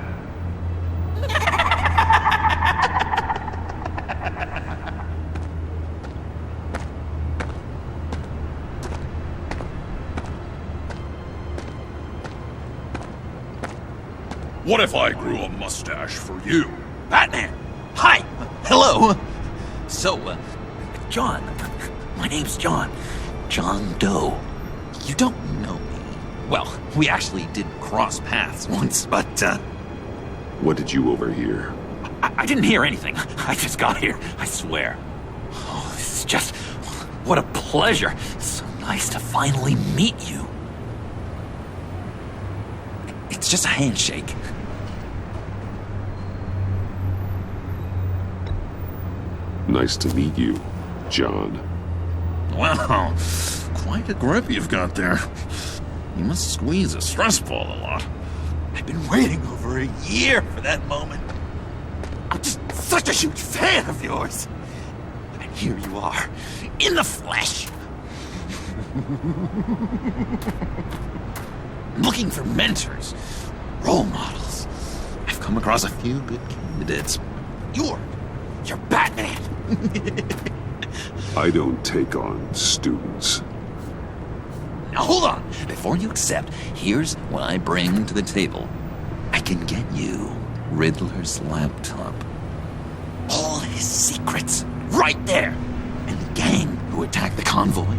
What if I grew a mustache for you? Batman! Hi! Hello! So, John. My name's John. John Doe. You don't know me. Well, we actually did cross paths once, but, What did you overhear? I didn't hear anything. I just got here, I swear. Oh, this is just... What a pleasure. It's so nice to finally meet you. It's just a handshake. Nice to meet you, John. Wow, quite a grip you've got there. You must squeeze a stress ball a lot. I've been waiting over a year for that moment. I'm just such a huge fan of yours. And here you are, in the flesh. Looking for mentors, role models. I've come across a few good candidates. You're Batman. I don't take on students. Now hold on. Before you accept, here's what I bring to the table. I can get you Riddler's laptop. All his secrets, right there. And the gang who attacked the convoy,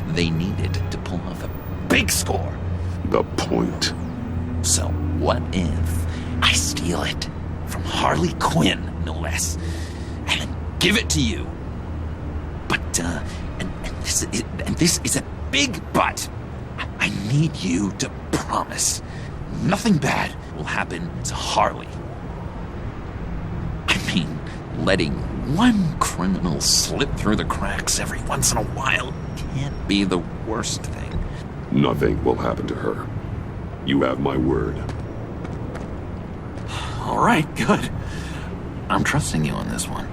they needed to pull off a big score. The point. So what if I steal it from Harley Quinn, no less, and then give it to you? But, and this is a big but. I need you to promise nothing bad will happen to Harley. I mean, letting one criminal slip through the cracks every once in a while can't be the worst thing. Nothing will happen to her. You have my word. All right, good. I'm trusting you on this one.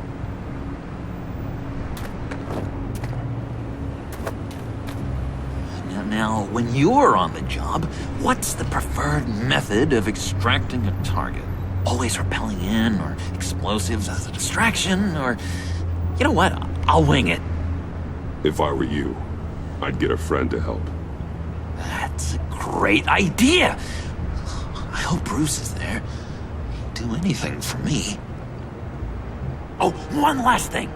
Now, when you're on the job, what's the preferred method of extracting a target? Always rappelling in, or explosives as a distraction, or... You know what? I'll wing it. If I were you, I'd get a friend to help. That's a great idea. I hope Bruce is there. He'd do anything for me. Oh, one last thing.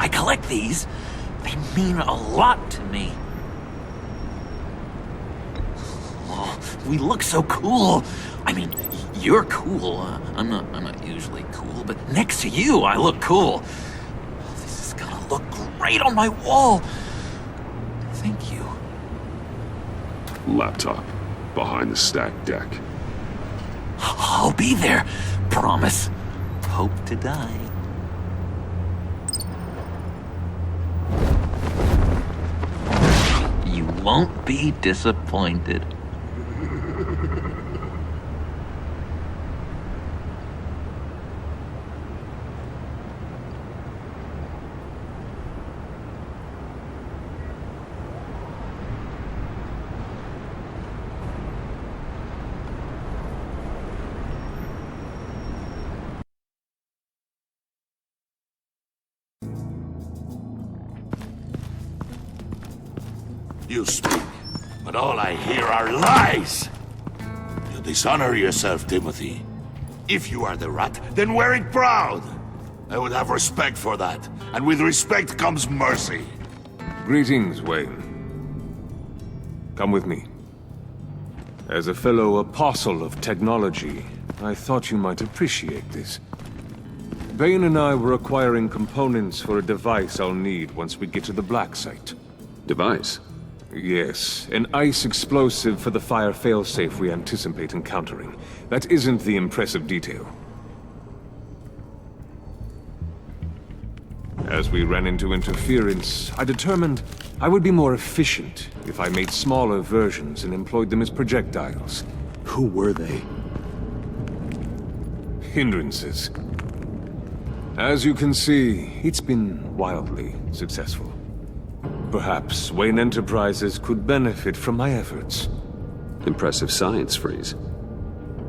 I collect these. They mean a lot to me. Oh, we look so cool. I mean, you're cool. I'm not usually cool, but next to you, I look cool. This is gonna look great on my wall. Thank you. Laptop. Behind the stacked deck. I'll be there. Promise. Hope to die. You won't be disappointed. You speak, but all I hear are lies. You dishonor yourself, Timothy. If you are the rat, then wear it proud. I would have respect for that, and with respect comes mercy. Greetings, Wayne. Come with me. As a fellow apostle of technology, I thought you might appreciate this. Bane and I were acquiring components for a device I'll need once we get to the Black Site. Device? Yes, an ice explosive for the fire failsafe we anticipate encountering. That isn't the impressive detail. As we ran into interference, I determined I would be more efficient if I made smaller versions and employed them as projectiles. Who were they? Hindrances. As you can see, it's been wildly successful. Perhaps Wayne Enterprises could benefit from my efforts. Impressive science, Freeze.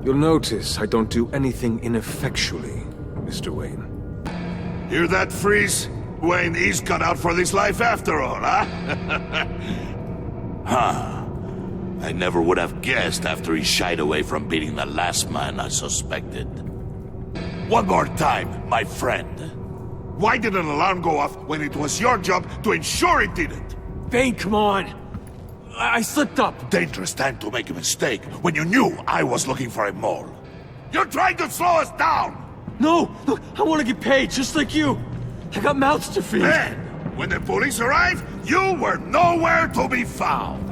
You'll notice I don't do anything ineffectually, Mr. Wayne. Hear that, Freeze? Wayne is cut out for this life after all, huh? Huh. I never would have guessed after he shied away from beating the last man I suspected. One more time, my friend. Why did an alarm go off when it was your job to ensure it didn't? Bane, come on! I slipped up! Dangerous time to make a mistake when you knew I was looking for a mole. You're trying to slow us down! No! Look, I want to get paid, just like you! I got mouths to feed! Then, when the police arrived, you were nowhere to be found!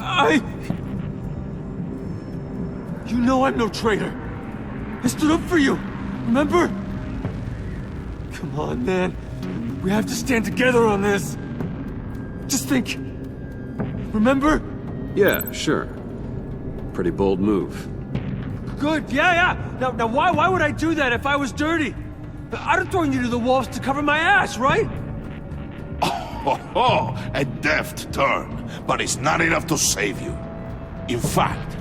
You know I'm no traitor! I stood up for you, remember? Come on, man. We have to stand together on this. Just think. Remember? Yeah, sure. Pretty bold move. Good, yeah. Now why would I do that if I was dirty? I'd have thrown you to the wolves to cover my ass, right? Oh, a deft turn, but it's not enough to save you. In fact,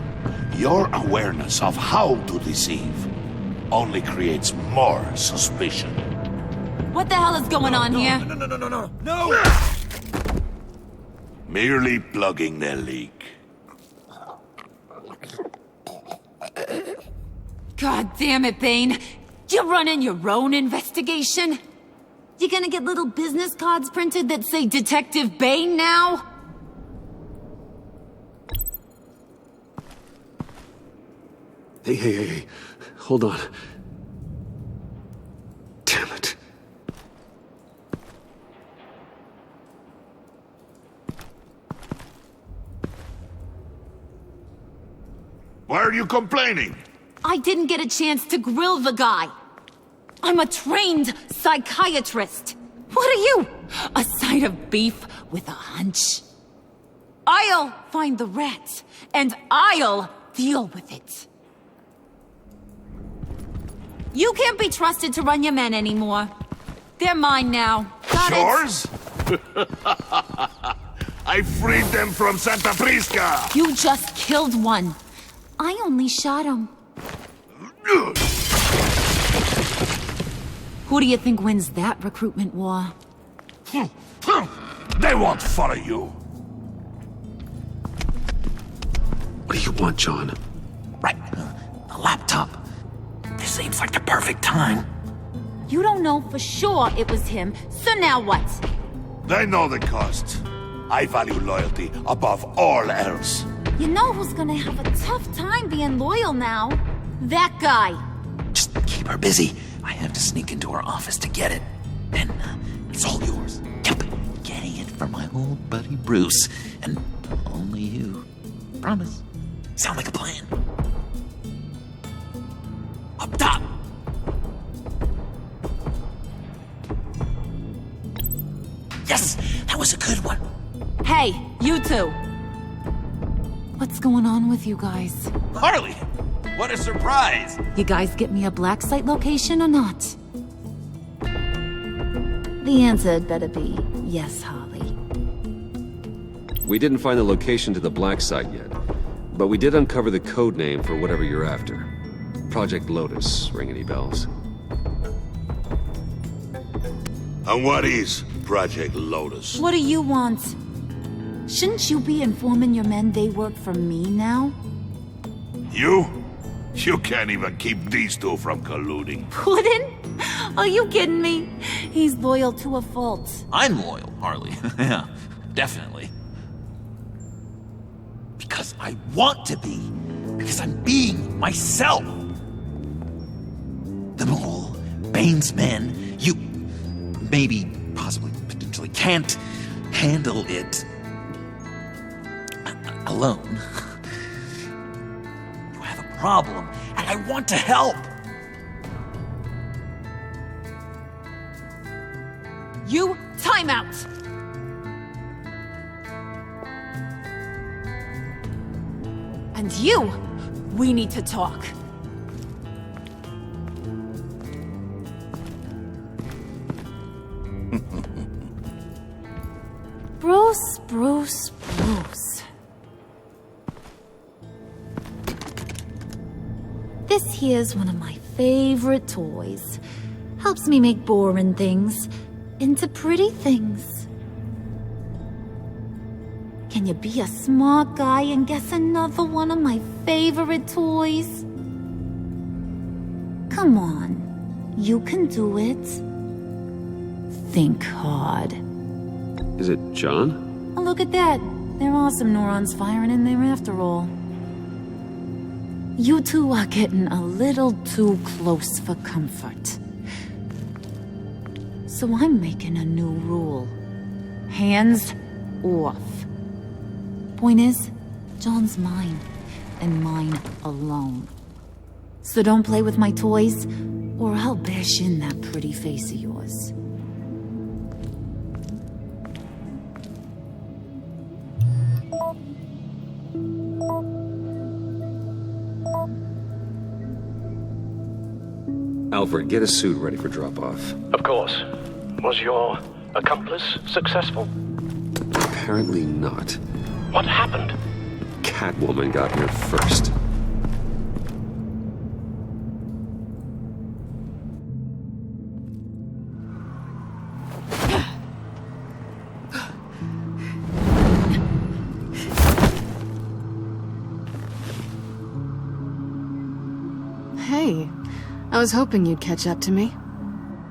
your awareness of how to deceive only creates more suspicion. What the hell is going on here? No! Merely plugging the leak. God damn it, Bane. You're running your own investigation? You gonna get little business cards printed that say Detective Bane now? Hey. Hold on. Damn it. Why are you complaining? I didn't get a chance to grill the guy. I'm a trained psychiatrist. What are you? A side of beef with a hunch? I'll find the rat, and I'll deal with it. You can't be trusted to run your men anymore. They're mine now. Got Yours? I freed them from Santa Prisca! You just killed one. I only shot him. Who do you think wins that recruitment war? They won't follow you. What do you want, John? Right. A laptop. This seems like the perfect time. You don't know for sure it was him, so now what? They know the cost. I value loyalty above all else. You know who's gonna have a tough time being loyal now? That guy. Just keep her busy. I have to sneak into her office to get it. Then it's all yours. Yep. Getting it from my old buddy Bruce. And only you. Promise. Sound like a plan. Up top! Yes! That was a good one. Hey, you two. What's going on with you guys? Harley! What a surprise! You guys get me a black site location or not? The answer had better be yes, Harley. We didn't find the location to the black site yet, but we did uncover the code name for whatever you're after. Project Lotus. Ring any bells? And what is Project Lotus? What do you want? Shouldn't you be informing your men they work for me now? You? You can't even keep these two from colluding. Puddin'? Are you kidding me? He's loyal to a fault. I'm loyal, Harley. Yeah, definitely. Because I want to be. Because I'm being myself. The mole, Bane's men, you maybe, possibly, potentially can't handle it alone. You have a problem, and I want to help. You, time out! And you, we need to talk. Bruce, Bruce, Bruce. This here's one of my favorite toys. Helps me make boring things into pretty things. Can you be a smart guy and guess another one of my favorite toys? Come on, you can do it. Think hard. Is it John? Oh, look at that. There are some neurons firing in there after all. You two are getting a little too close for comfort. So I'm making a new rule. Hands off. Point is, John's mine, and mine alone. So don't play with my toys, or I'll bash in that pretty face of yours. Alfred, get a suit ready for drop-off. Of course. Was your accomplice successful? Apparently not. What happened? Catwoman got here first. Hey, I was hoping you'd catch up to me.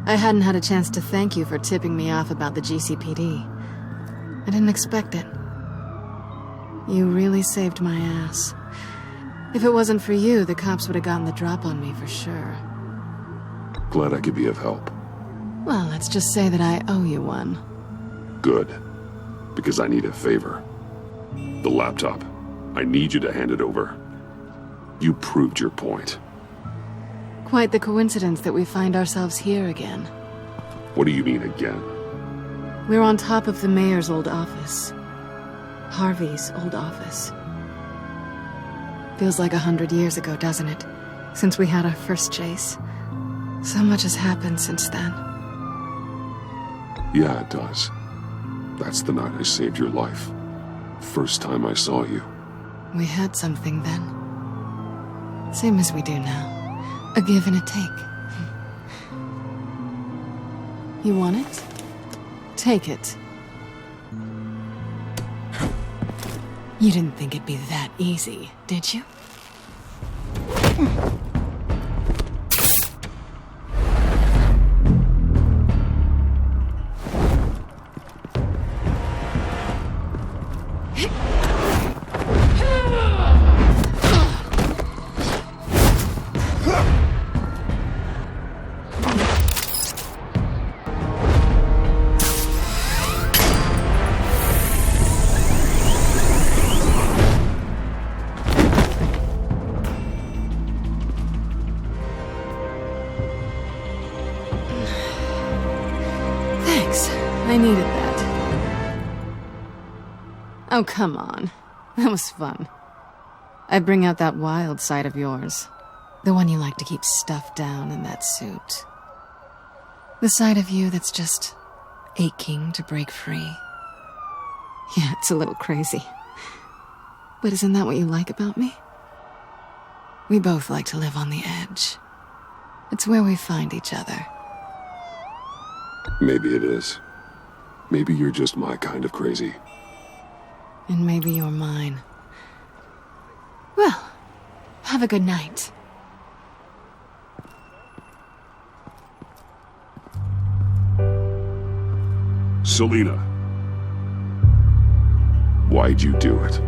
I hadn't had a chance to thank you for tipping me off about the GCPD. I didn't expect it. You really saved my ass. If it wasn't for you, the cops would have gotten the drop on me for sure. Glad I could be of help. Well, let's just say that I owe you one. Good. Because I need a favor. The laptop. I need you to hand it over. You proved your point. Quite the coincidence that we find ourselves here again. What do you mean again? We're on top of the mayor's old office. Harvey's old office. Feels like 100 years ago, doesn't it? Since we had our first chase. So much has happened since then. Yeah, it does. That's the night I saved your life. First time I saw you. We had something then. Same as we do now. A give and a take. You want it? Take it. You didn't think it'd be that easy, did you? I needed that. Oh, come on. That was fun. I bring out that wild side of yours. The one you like to keep stuffed down in that suit. The side of you that's just aching to break free. Yeah, it's a little crazy. But isn't that what you like about me? We both like to live on the edge. It's where we find each other. Maybe it is. Maybe you're just my kind of crazy. And maybe you're mine. Well, have a good night. Selina. Why'd you do it?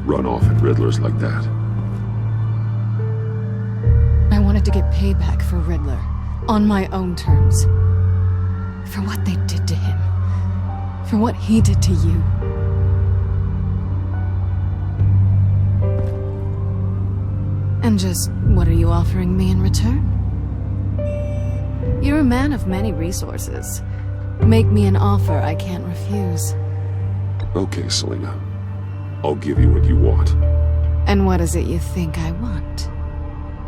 Run off at Riddler's like that? I wanted to get payback for Riddler. On my own terms. For what they did to him. For what he did to you. And just, what are you offering me in return? You're a man of many resources. Make me an offer I can't refuse. Okay, Selina. I'll give you what you want. And what is it you think I want?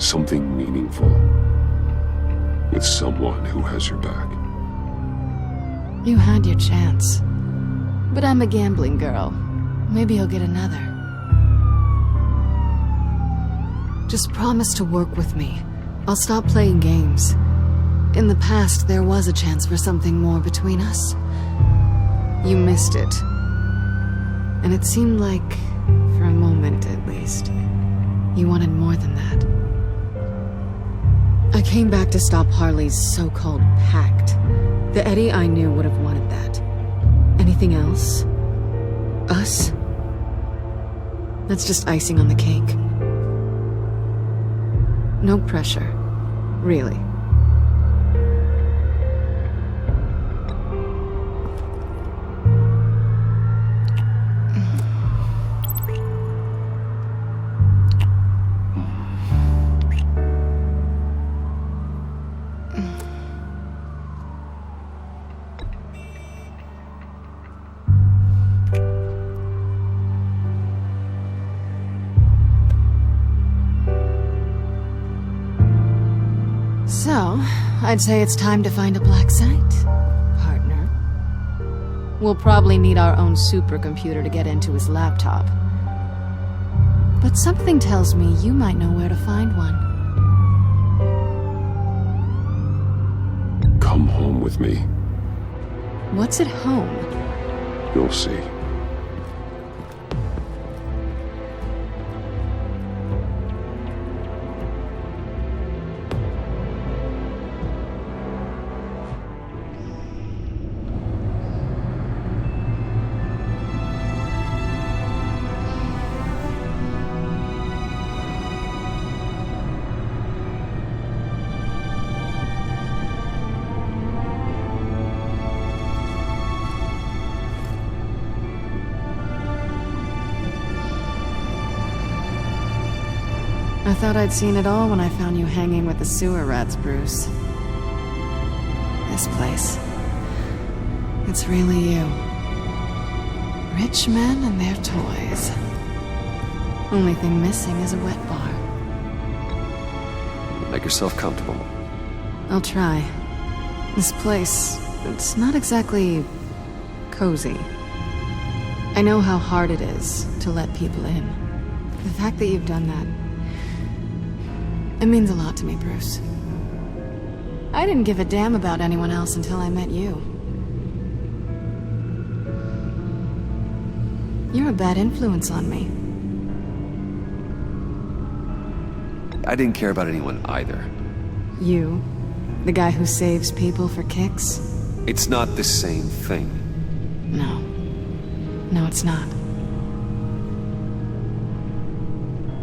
Something meaningful. With someone who has your back. You had your chance. But I'm a gambling girl. Maybe you'll get another. Just promise to work with me. I'll stop playing games. In the past, there was a chance for something more between us. You missed it. And it seemed like, for a moment at least, you wanted more than that. I came back to stop Harley's so-called pact. The Eddie I knew would have wanted that. Anything else? Us? That's just icing on the cake. No pressure. Really. So, I'd say it's time to find a black site, partner. We'll probably need our own supercomputer to get into his laptop. But something tells me you might know where to find one. Come home with me. What's at home? You'll see. I thought I'd seen it all when I found you hanging with the sewer rats, Bruce. This place. It's really you. Rich men and their toys. Only thing missing is a wet bar. Make yourself comfortable. I'll try. This place, it's not exactly cozy. I know how hard it is to let people in. The fact that you've done that, it means a lot to me, Bruce. I didn't give a damn about anyone else until I met you. You're a bad influence on me. I didn't care about anyone either. You? The guy who saves people for kicks? It's not the same thing. No. No, it's not.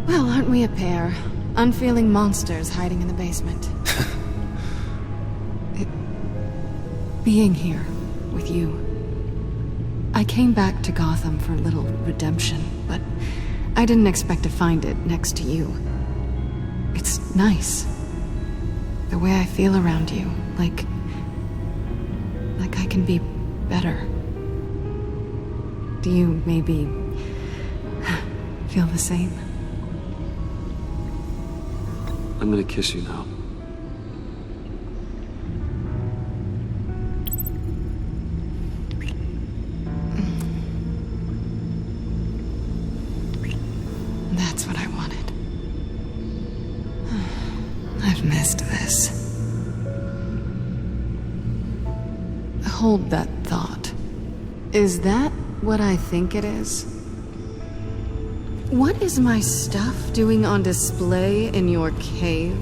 Well, aren't we a pair? Unfeeling monsters hiding in the basement. Being here with you. I came back to Gotham for a little redemption, but I didn't expect to find it next to you. It's nice. The way I feel around you, like I can be better. Do you maybe feel the same? I'm gonna kiss you now. That's what I wanted. I've missed this. Hold that thought. Is that what I think it is? What is my stuff doing on display in your cave?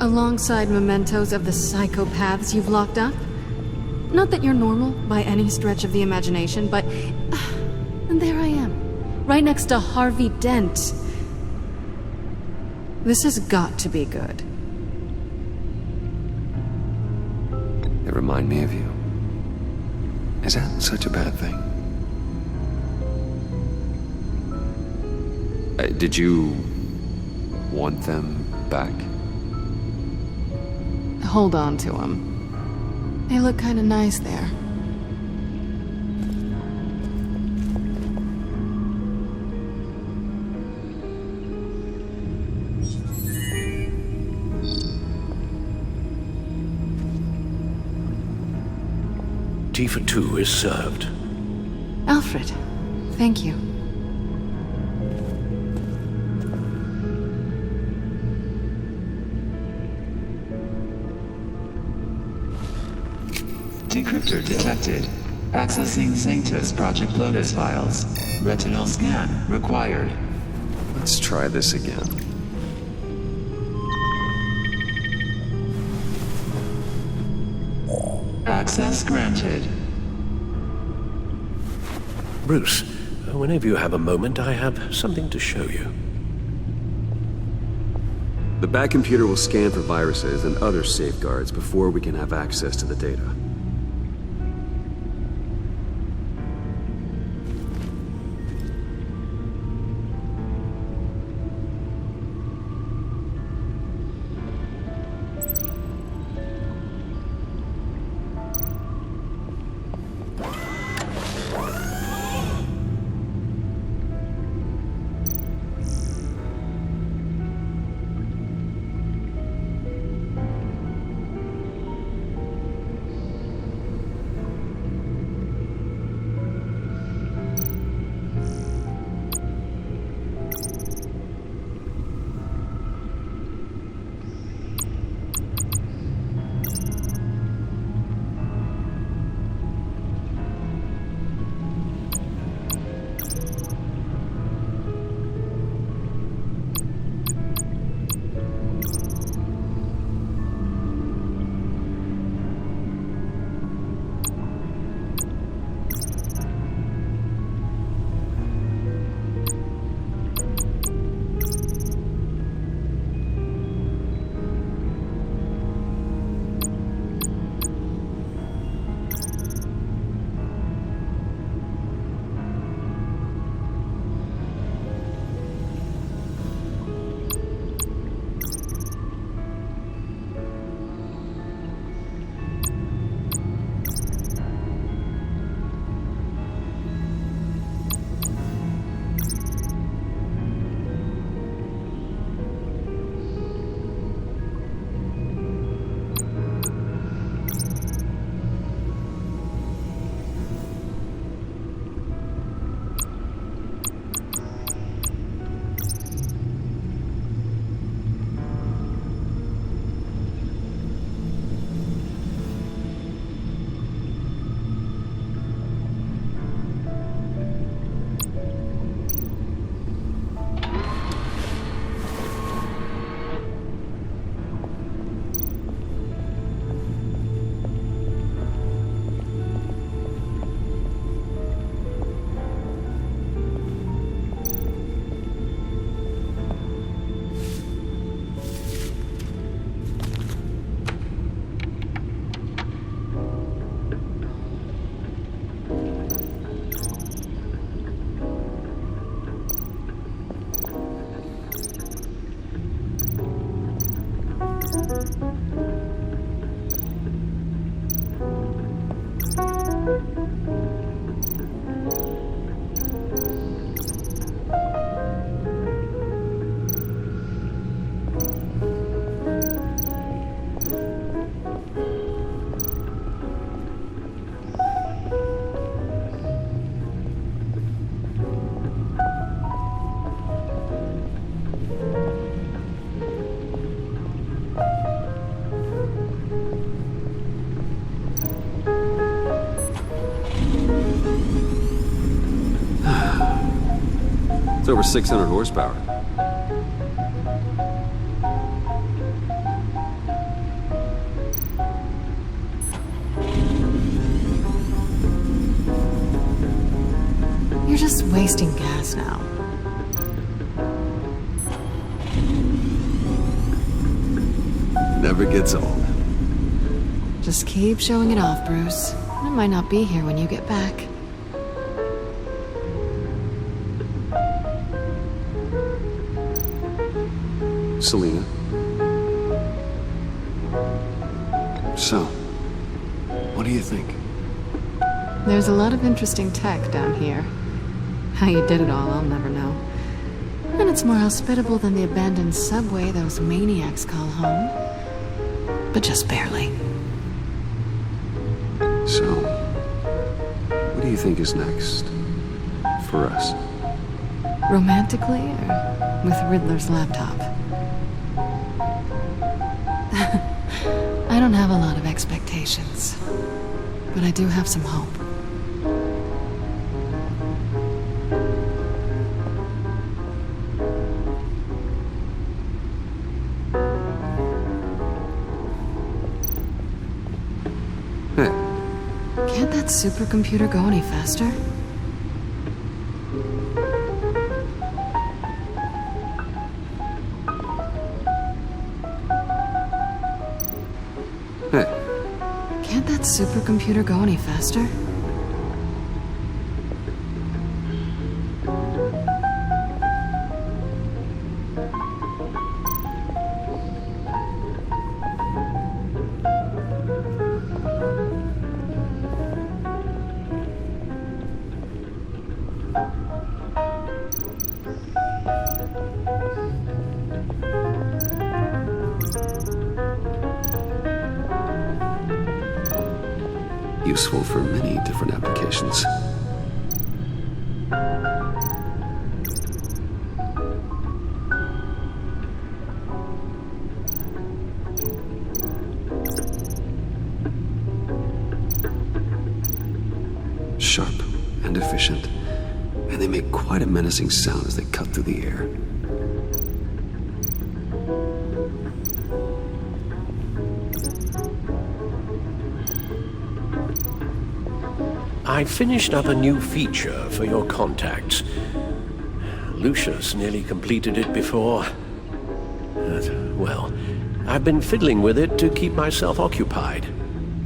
Alongside mementos of the psychopaths you've locked up? Not that you're normal by any stretch of the imagination, but... and there I am, right next to Harvey Dent. This has got to be good. They remind me of you. Is that such a bad thing? Did you want them back? Hold on to them. They look kind of nice there. Tea for two is served. Alfred, thank you. Decryptor detected. Accessing Sanctus Project Lotus files. Retinal scan required. Let's try this again. Access granted. Bruce, whenever you have a moment, I have something to show you. The back computer will scan for viruses and other safeguards before we can have access to the data. It's over 600 horsepower. You're just wasting gas now. Never gets old. Just keep showing it off, Bruce. I might not be here when you get back. Selina. So, what do you think? There's a lot of interesting tech down here. How you did it all, I'll never know. And it's more hospitable than the abandoned subway those maniacs call home. But just barely. So, what do you think is next? for us. Romantically, or with Riddler's laptop? I don't have a lot of expectations, but I do have some hope. Can't that supercomputer go any faster? Can't that supercomputer go any faster? Useful for many different applications. Sharp and efficient, and they make quite a menacing sound as they cut through the air. I finished up a new feature for your contacts. Lucius nearly completed it before. Well, I've been fiddling with it to keep myself occupied.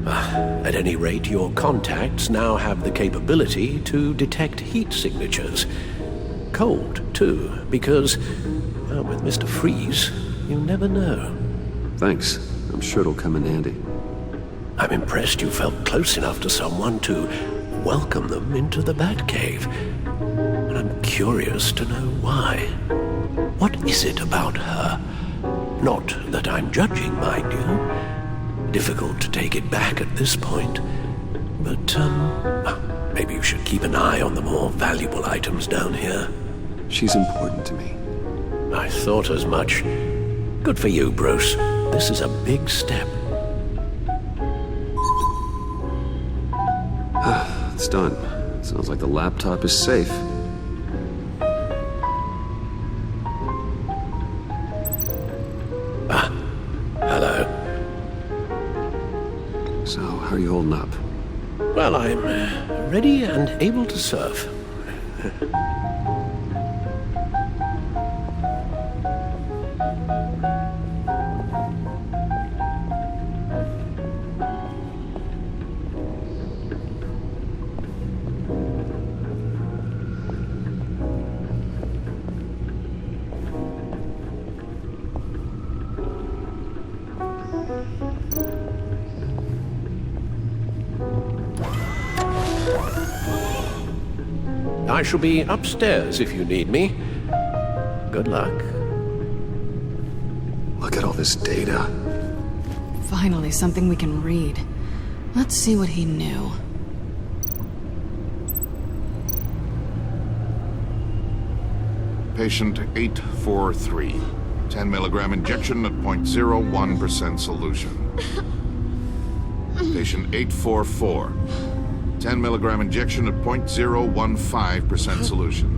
At any rate, your contacts now have the capability to detect heat signatures. Cold, too, because, well, with Mr. Freeze, you never know. Thanks. I'm sure it'll come in handy. I'm impressed you felt close enough to someone to welcome them into the Batcave. And I'm curious to know why. What is it about her? Not that I'm judging, mind you. Difficult to take it back at this point. But, maybe you should keep an eye on the more valuable items down here. She's important to me. I thought as much. Good for you, Bruce. This is a big step. It's done. Sounds like the laptop is safe. Hello. So, how are you holding up? Well, I'm ready and able to serve. I shall be upstairs if you need me. Good luck. Look at all this data. Finally, something we can read. Let's see what he knew. Patient 843. 10 milligram injection at 0.01% solution. Patient 844. 10 milligram injection at 0.015% solution.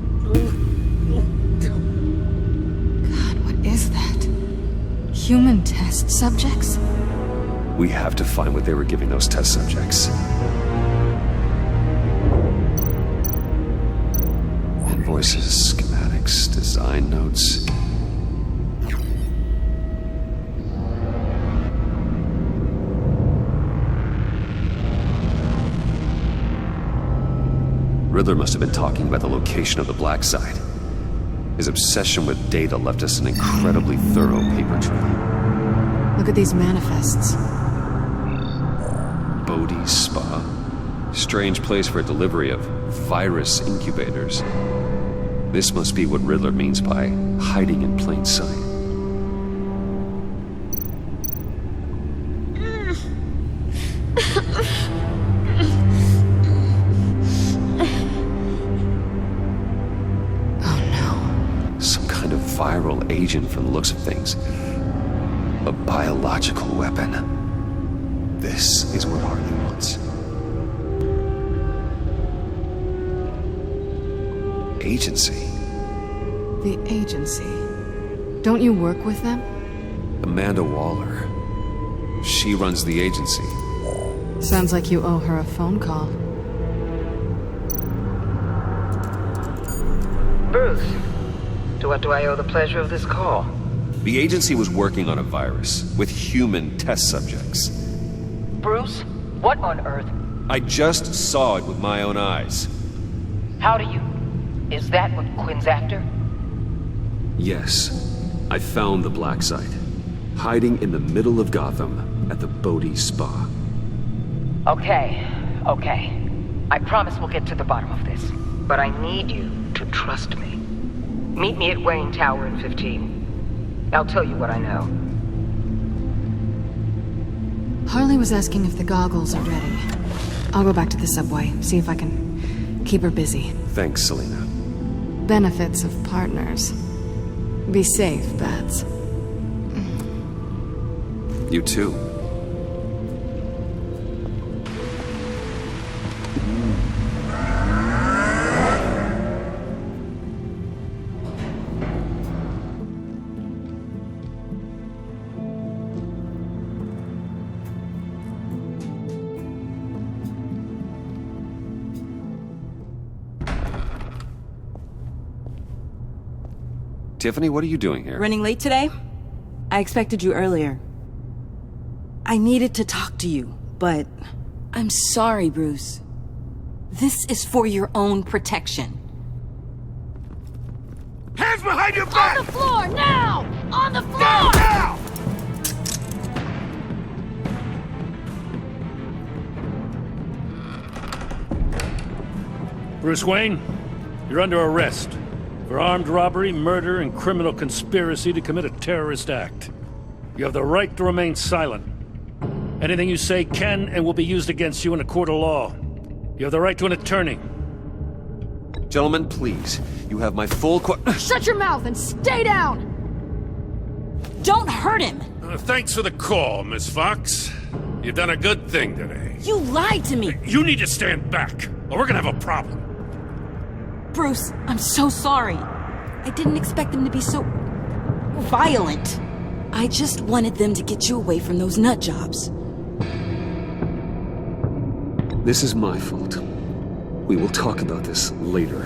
God, what is that? Human test subjects? We have to find what they were giving those test subjects. Invoices, schematics, design notes. Riddler must have been talking about the location of the black site. His obsession with data left us an incredibly thorough paper trail. Look at these manifests. Bodhi's Spa. Strange place for a delivery of virus incubators. This must be what Riddler means by hiding in plain sight. contagion from the looks of things. A biological weapon. This is what Harley wants. Agency. The agency. Don't you work with them? Amanda Waller. She runs the agency. Sounds like you owe her a phone call. Bruce, to what do I owe the pleasure of this call? The agency was working on a virus with human test subjects. Bruce, what on earth? I just saw it with my own eyes. How do you... Is that what Quinn's after? Yes. I found the black site. Hiding in the middle of Gotham at the Bodhi Spa. Okay. I promise we'll get to the bottom of this. But I need you to trust me. Meet me at Wayne Tower in 15. I'll tell you what I know. Harley was asking if the goggles are ready. I'll go back to the subway, see if I can keep her busy. Thanks, Selena. Benefits of partners. Be safe, Bats. You too. Tiffany, what are you doing here? Running late today? I expected you earlier. I needed to talk to you, but I'm sorry, Bruce. This is for your own protection. Hands behind your back! On the floor, now! On the floor! Now! Bruce Wayne, you're under arrest for armed robbery, murder, and criminal conspiracy to commit a terrorist act. You have the right to remain silent. Anything you say can and will be used against you in a court of law. You have the right to an attorney. Gentlemen, please. You have my full Shut your mouth and stay down! Don't hurt him! Thanks for the call, Miss Fox. You've done a good thing today. You lied to me! You need to stand back, or we're gonna have a problem. Bruce, I'm so sorry. I didn't expect them to be so... violent. I just wanted them to get you away from those nut jobs. This is my fault. We will talk about this later.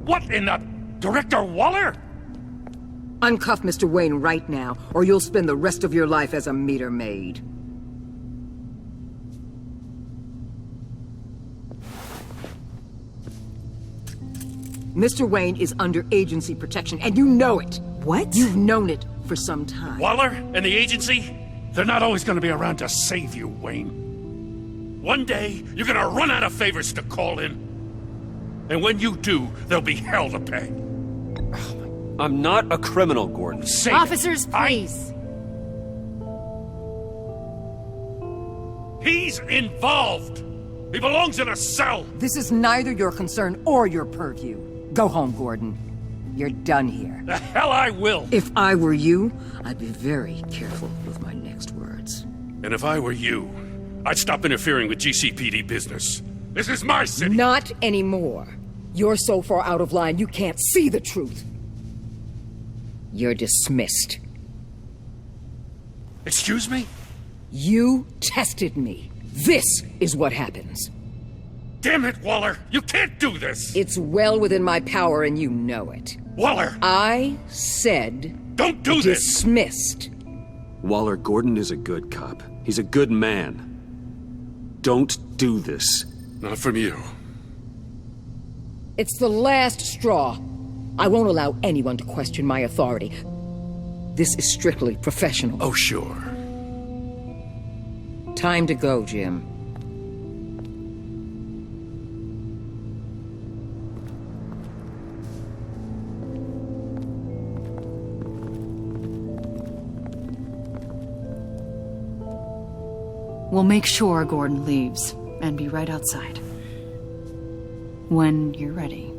What in the... Director Waller? Uncuff Mr. Wayne right now, or you'll spend the rest of your life as a meter maid. Mr. Wayne is under agency protection, and you know it. What? You've known it for some time. Waller and the agency? They're not always gonna be around to save you, Wayne. One day, you're gonna run out of favors to call in. And when you do, there'll be hell to pay. I'm not a criminal, Gordon. Save Officers, please. He's involved. He belongs in a cell. This is neither your concern or your purview. Go home, Gordon. You're done here. The hell I will. If I were you, I'd be very careful with my next words. And if I were you, I'd stop interfering with GCPD business. This is my city. Not anymore. You're so far out of line you can't see the truth. You're dismissed. Excuse me? You tested me. This is what happens. Damn it, Waller! You can't do this! It's well within my power and you know it. Waller! I said... Don't do this! Dismissed. Waller, Gordon is a good cop. He's a good man. Don't do this. Not from you. It's the last straw. I won't allow anyone to question my authority. This is strictly professional. Oh, sure. Time to go, Jim. We'll make sure Gordon leaves, and be right outside. When you're ready.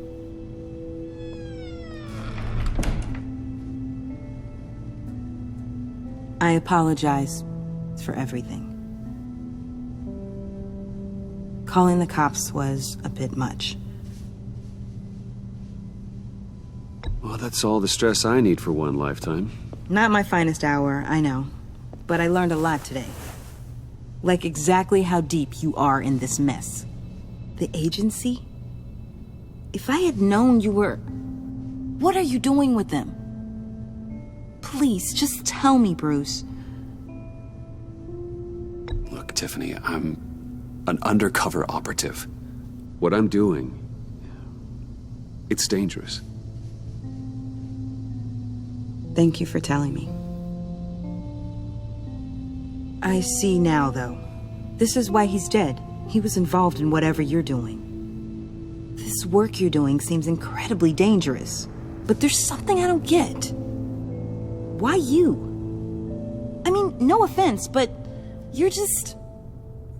I apologize for everything. Calling the cops was a bit much. Well, that's all the stress I need for one lifetime. Not my finest hour, I know. But I learned a lot today. Like exactly how deep you are in this mess. The agency? If I had known you were... What are you doing with them? Please, just tell me, Bruce. Look, Tiffany, I'm an undercover operative. What I'm doing, it's dangerous. Thank you for telling me. I see now, though. This is why he's dead. He was involved in whatever you're doing. This work you're doing seems incredibly dangerous. But there's something I don't get. Why you? I mean, no offense, but you're just...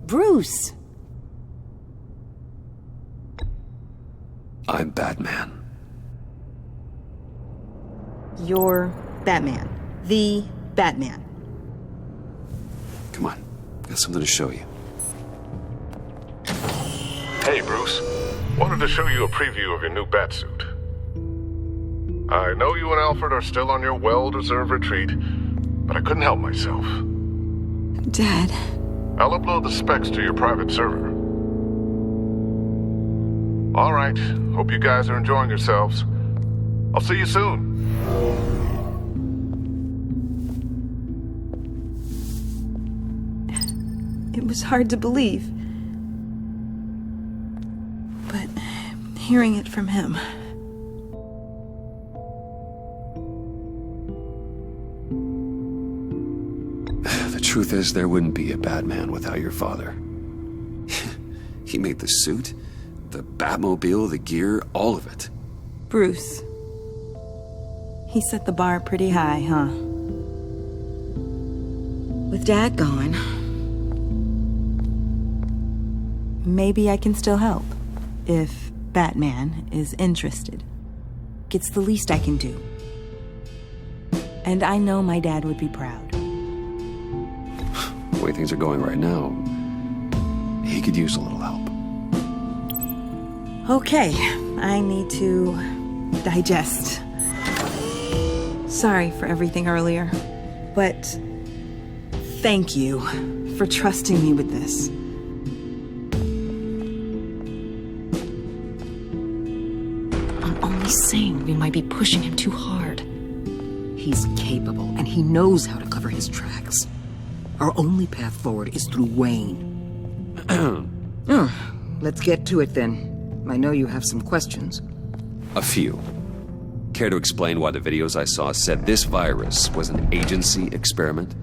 Bruce. I'm Batman. You're Batman. The Batman. Come on, got something to show you. Hey, Bruce. Wanted to show you a preview of your new Batsuit. I know you and Alfred are still on your well-deserved retreat, but I couldn't help myself. Dad. I'll upload the specs to your private server. All right. Hope you guys are enjoying yourselves. I'll see you soon. It was hard to believe. But hearing it from him... The truth is, there wouldn't be a Batman without your father. He made the suit, the Batmobile, the gear, all of it. Bruce. He set the bar pretty high, huh? With Dad gone... Maybe I can still help. If Batman is interested. It's the least I can do. And I know my dad would be proud. The way things are going right now, he could use a little help. Okay, I need to digest. Sorry for everything earlier, but thank you for trusting me with this. I'm only saying we might be pushing him too hard. He's capable, and he knows how to cover his tracks. Our only path forward is through Wayne. Let's get to it then. I know you have some questions. A few. Care to explain why the videos I saw said this virus was an agency experiment?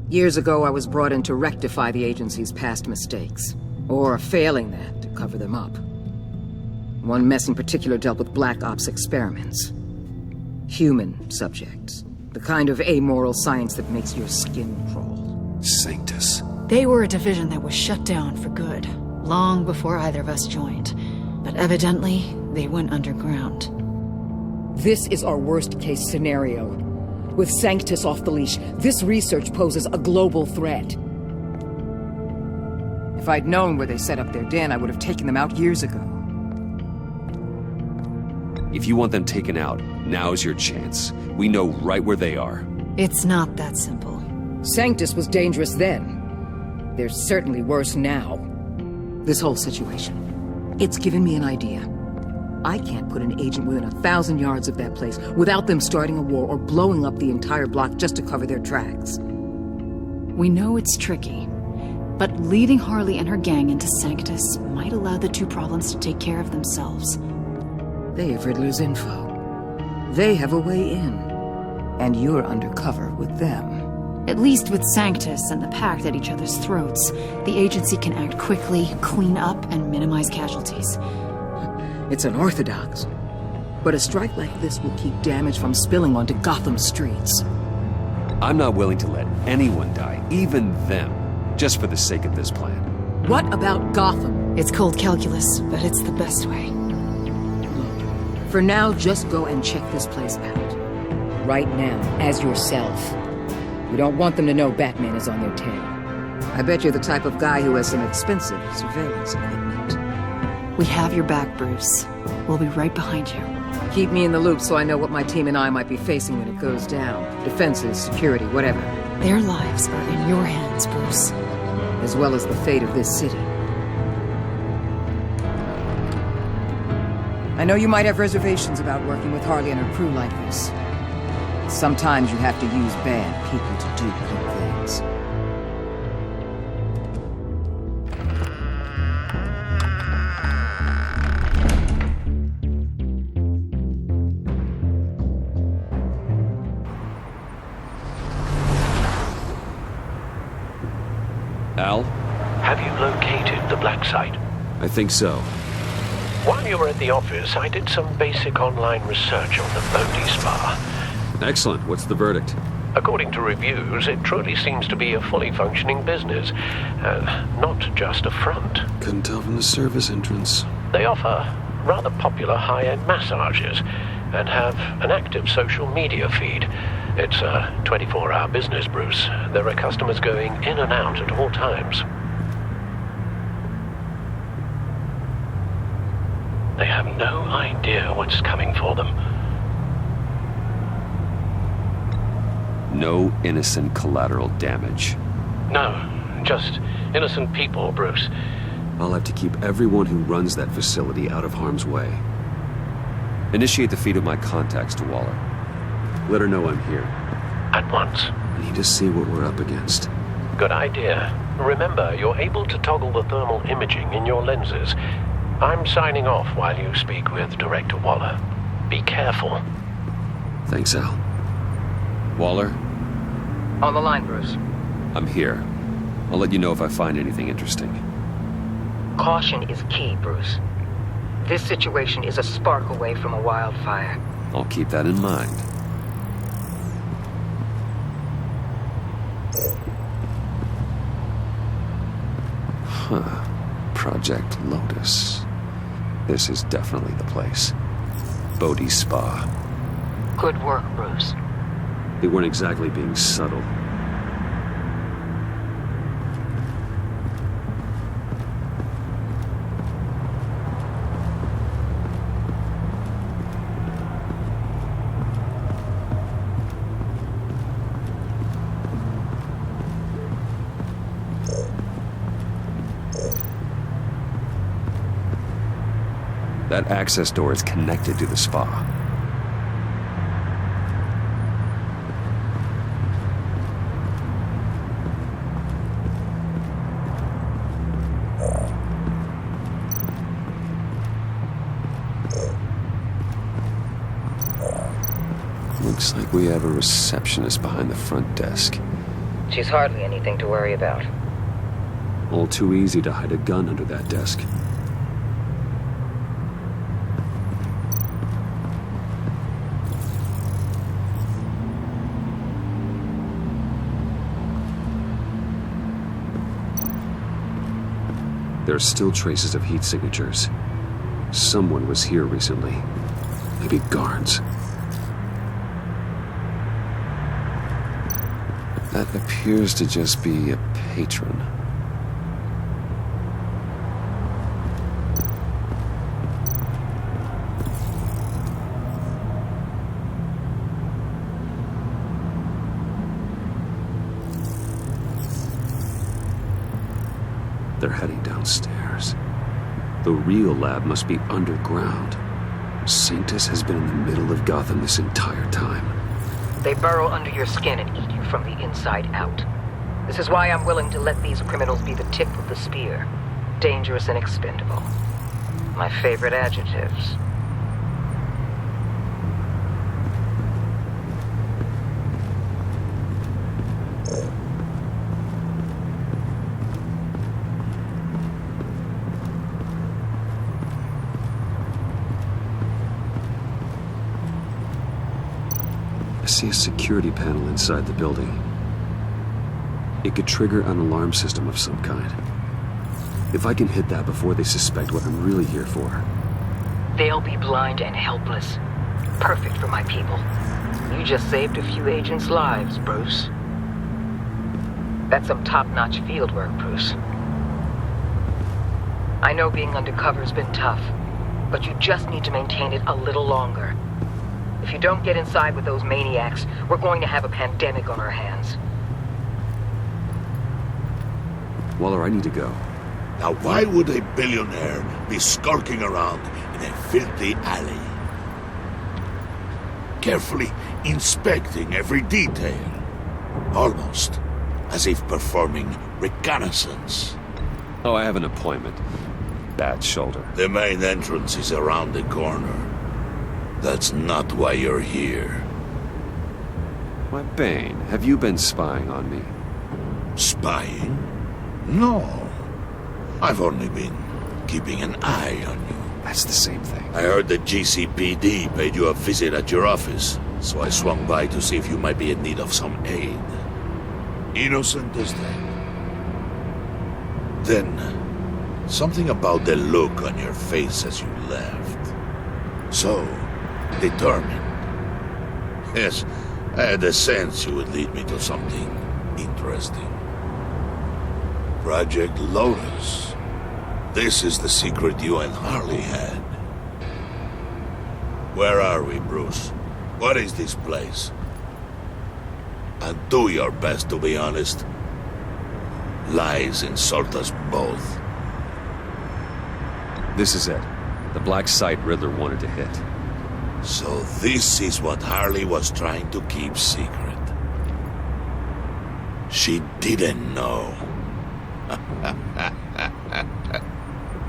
Years ago, I was brought in to rectify the agency's past mistakes. Or failing that, to cover them up. One mess in particular dealt with Black Ops experiments. Human subjects. The kind of amoral science that makes your skin crawl. Sanctus. They were a division that was shut down for good, long before either of us joined. But evidently, they went underground. This is our worst-case scenario. With Sanctus off the leash, this research poses a global threat. If I'd known where they set up their den, I would have taken them out years ago. If you want them taken out, now's your chance. We know right where they are. It's not that simple. Sanctus was dangerous then. They're certainly worse now. This whole situation, it's given me an idea. I can't put an agent within 1,000 yards of that place without them starting a war or blowing up the entire block just to cover their tracks. We know it's tricky, but leading Harley and her gang into Sanctus might allow the two problems to take care of themselves. They have Riddler's info. They have a way in. And you're undercover with them. At least with Sanctus and the Pact at each other's throats, the agency can act quickly, clean up, and minimize casualties. It's unorthodox. But a strike like this will keep damage from spilling onto Gotham streets. I'm not willing to let anyone die, even them, just for the sake of this plan. What about Gotham? It's cold calculus, but it's the best way. For now, just go and check this place out. Right now, as yourself. You don't want them to know Batman is on their tail. I bet you're the type of guy who has some expensive surveillance equipment. We have your back, Bruce. We'll be right behind you. Keep me in the loop so I know what my team and I might be facing when it goes down. Defenses, security, whatever. Their lives are in your hands, Bruce. As well as the fate of this city. I know you might have reservations about working with Harley and her crew like this. Sometimes you have to use bad people to do good things. Al? Have you located the black site? I think so. While you were at the office, I did some basic online research on the Bodhi Spa. Excellent. What's the verdict? According to reviews, it truly seems to be a fully functioning business, not just a front. Couldn't tell from the service entrance. They offer rather popular high-end massages and have an active social media feed. It's a 24-hour business, Bruce. There are customers going in and out at all times. They have no idea what's coming for them. No innocent collateral damage. No, just innocent people, Bruce. I'll have to keep everyone who runs that facility out of harm's way. Initiate the feed of my contacts to Waller. Let her know I'm here. At once. I need to see what we're up against. Good idea. Remember, you're able to toggle the thermal imaging in your lenses. I'm signing off while you speak with Director Waller. Be careful. Thanks, Al. Waller? On the line, Bruce. I'm here. I'll let you know if I find anything interesting. Caution is key, Bruce. This situation is a spark away from a wildfire. I'll keep that in mind. Huh. Project Lotus. This is definitely the place. Bodhi Spa. Good work, Bruce. They weren't exactly being subtle. That access door is connected to the spa. Looks like we have a receptionist behind the front desk. She's hardly anything to worry about. All too easy to hide a gun under that desk. There are still traces of heat signatures. Someone was here recently. Maybe guards. That appears to just be a patron. They're heading downstairs. The real lab must be underground. Sanctus has been in the middle of Gotham this entire time. They burrow under your skin and eat you from the inside out. This is why I'm willing to let these criminals be the tip of the spear. Dangerous and expendable. My favorite adjectives. I see a security panel inside the building. It could trigger an alarm system of some kind. If I can hit that before they suspect what I'm really here for. They'll be blind and helpless. Perfect for my people. You just saved a few agents' lives, Bruce. That's some top-notch field work, Bruce. I know being undercover's been tough, but you just need to maintain it a little longer. If you don't get inside with those maniacs, we're going to have a pandemic on our hands. Waller, I need to go. Now why would a billionaire be skulking around in a filthy alley? Carefully inspecting every detail. Almost as if performing reconnaissance. Oh, I have an appointment. Bad shoulder. The main entrance is around the corner. That's not why you're here. Why, Bane, have you been spying on me? Spying? No. I've only been keeping an eye on you. That's the same thing. I heard the GCPD paid you a visit at your office, so I swung by to see if you might be in need of some aid. Innocent as that. Then, something about the look on your face as you left. So determined. Yes, I had a sense you would lead me to something interesting. Project Lotus. This is the secret you and Harley had. Where are we, Bruce? What is this place? And do your best to be honest. Lies insult us both. This is it. The black site Riddler wanted to hit. So this is what Harley was trying to keep secret. She didn't know.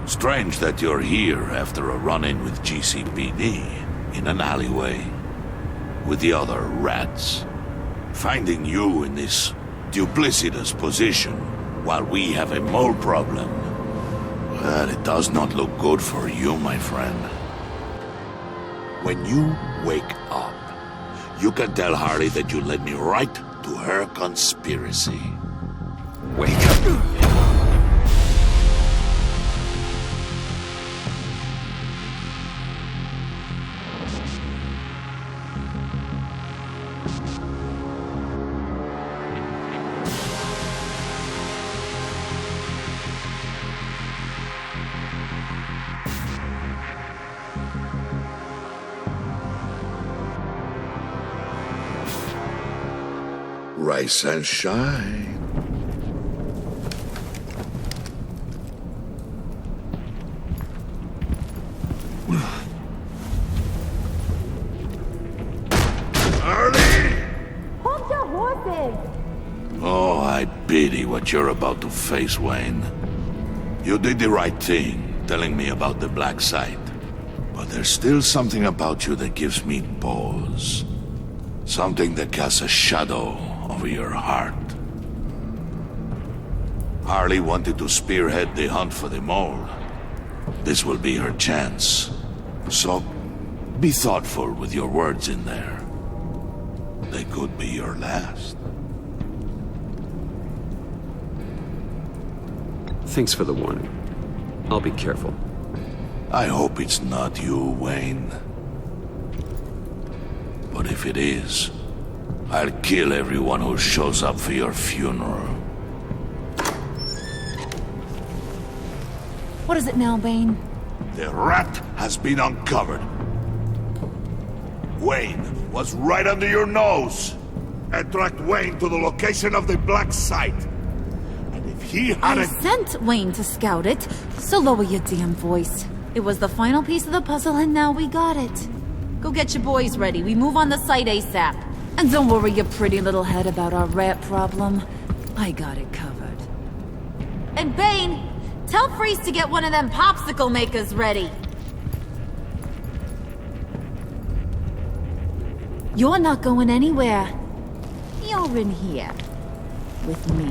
Strange that you're here after a run-in with GCPD in an alleyway with the other rats. Finding you in this duplicitous position while we have a mole problem. Well, it does not look good for you, my friend. When you wake up, you can tell Harley that you led me right to her conspiracy. Wake up! Rise and shine. Harley! Hold your horses! Oh, I pity what you're about to face, Wayne. You did the right thing, telling me about the black site. But there's still something about you that gives me pause. Something that casts a shadow over your heart. Harley wanted to spearhead the hunt for the mole. This will be her chance. So, be thoughtful with your words in there. They could be your last. Thanks for the warning. I'll be careful. I hope it's not you, Wayne. But if it is, I'll kill everyone who shows up for your funeral. What is it now, Bane? The rat has been uncovered. Wayne was right under your nose. I tracked Wayne to the location of the black site. And if he hadn't... I sent Wayne to scout it, so lower your damn voice. It was the final piece of the puzzle, and now we got it. Go get your boys ready. We move on the site ASAP. And don't worry your pretty little head about our rat problem. I got it covered. And Bane, tell Freeze to get one of them popsicle makers ready. You're not going anywhere. You're in here. With me.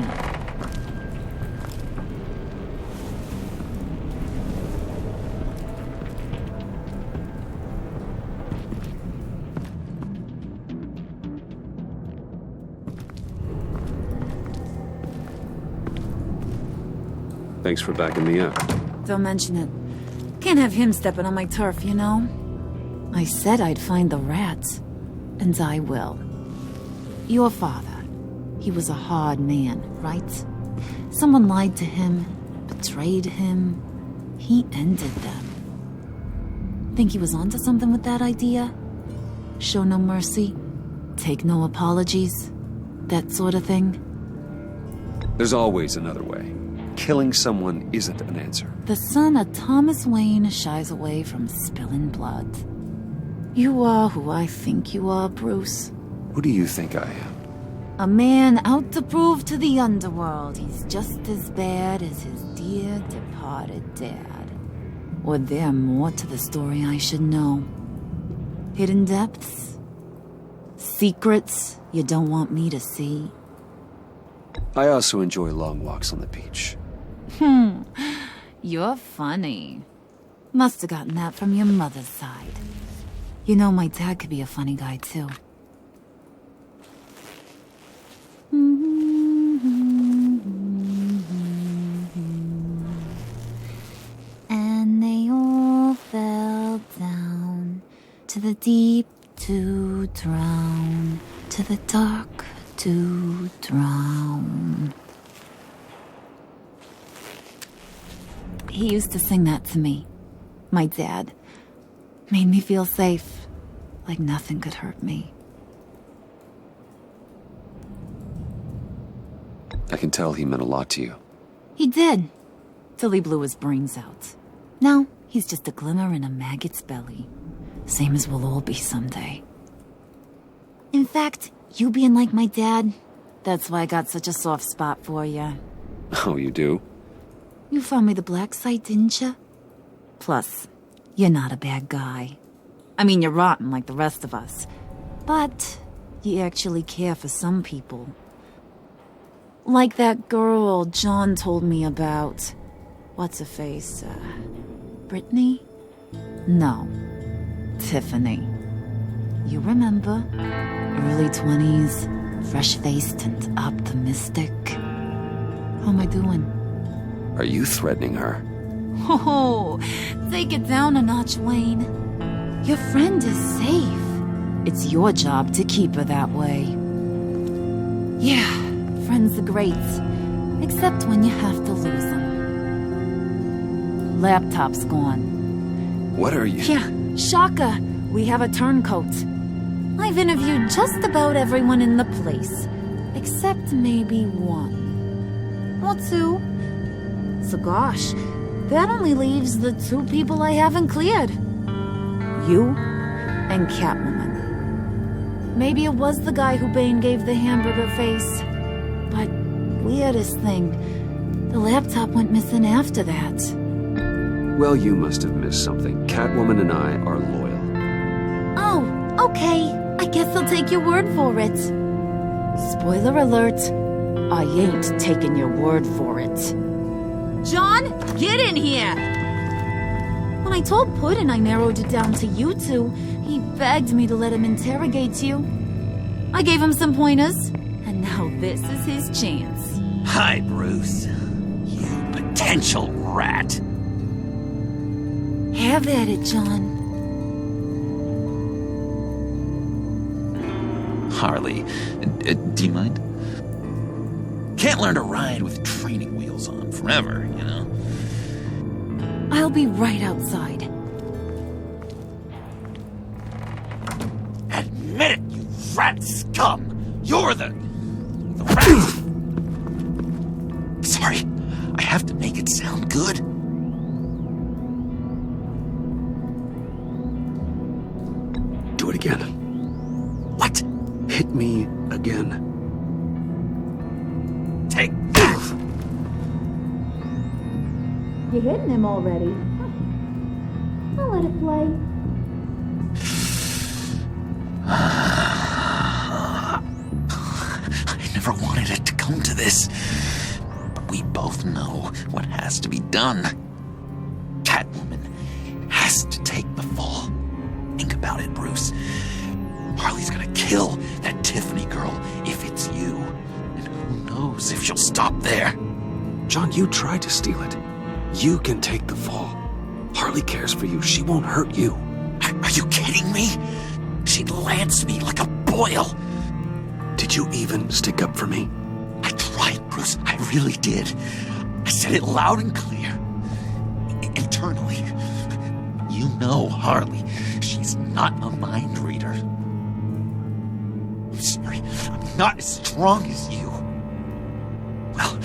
Thanks for backing me up. Don't mention it. Can't have him stepping on my turf, you know? I said I'd find the rats. And I will. Your father. He was a hard man, right? Someone lied to him, betrayed him. He ended them. Think he was onto something with that idea? Show no mercy, take no apologies, that sort of thing? There's always another way. Killing someone isn't an answer. The son of Thomas Wayne shies away from spilling blood. You are who I think you are, Bruce. Who do you think I am? A man out to prove to the underworld he's just as bad as his dear departed dad. Or there more to the story I should know. Hidden depths? Secrets you don't want me to see? I also enjoy long walks on the beach. You're funny. Must have gotten that from your mother's side. You know, my dad could be a funny guy, too. And they all fell down to the deep to drown, to the dark to drown. He used to sing that to me. My dad. Made me feel safe, like nothing could hurt me. I can tell he meant a lot to you. He did, till he blew his brains out. Now, he's just a glimmer in a maggot's belly. Same as we'll all be someday. In fact, you being like my dad, that's why I got such a soft spot for you. Oh, you do? You found me the black site, didn't you? Plus, you're not a bad guy. I mean, you're rotten like the rest of us. But you actually care for some people. Like that girl John told me about. What's her face? Brittany? No. Tiffany. You remember? Early 20s, fresh-faced and optimistic. How am I doing? Are you threatening her? Oh, take it down a notch, Wayne. Your friend is safe. It's your job to keep her that way. Yeah, friends are great. Except when you have to lose them. Laptop's gone. What are you? Yeah, shocker. We have a turncoat. I've interviewed just about everyone in the place. Except maybe one. Or two. So gosh, that only leaves the two people I haven't cleared. You and Catwoman. Maybe it was the guy who Bane gave the hamburger face. But weirdest thing, the laptop went missing after that. Well, you must have missed something. Catwoman and I are loyal. Oh, okay. I guess I'll take your word for it. Spoiler alert, I ain't taking your word for it. John, get in here! When I told Puddin' I narrowed it down to you two, he begged me to let him interrogate you. I gave him some pointers, and now this is his chance. Hi, Bruce. You potential rat. Have at it, John. Harley, do you mind? Can't learn to ride with training wheels on forever, you know? I'll be right outside. Admit it, you rat scum! You're the rat! Sorry, I have to make it sound good. Do it again. What? Hit me again. Take that! You're hitting him already. I'll let it play. I never wanted it to come to this. But we both know what has to be done. Catwoman has to take the fall. Think about it, Bruce. Harley's gonna kill that Tiffany girl if it's you. And who knows if she'll stop there. John, you tried to steal it. You can take the fall. Harley cares for you. She won't hurt you. Are you kidding me? She'd lance me like a boil. Did you even stick up for me? I tried, Bruce. I really did. I said it loud and clear. Internally. You know Harley. She's not a mind reader. I'm sorry. I'm not as strong as you. Well,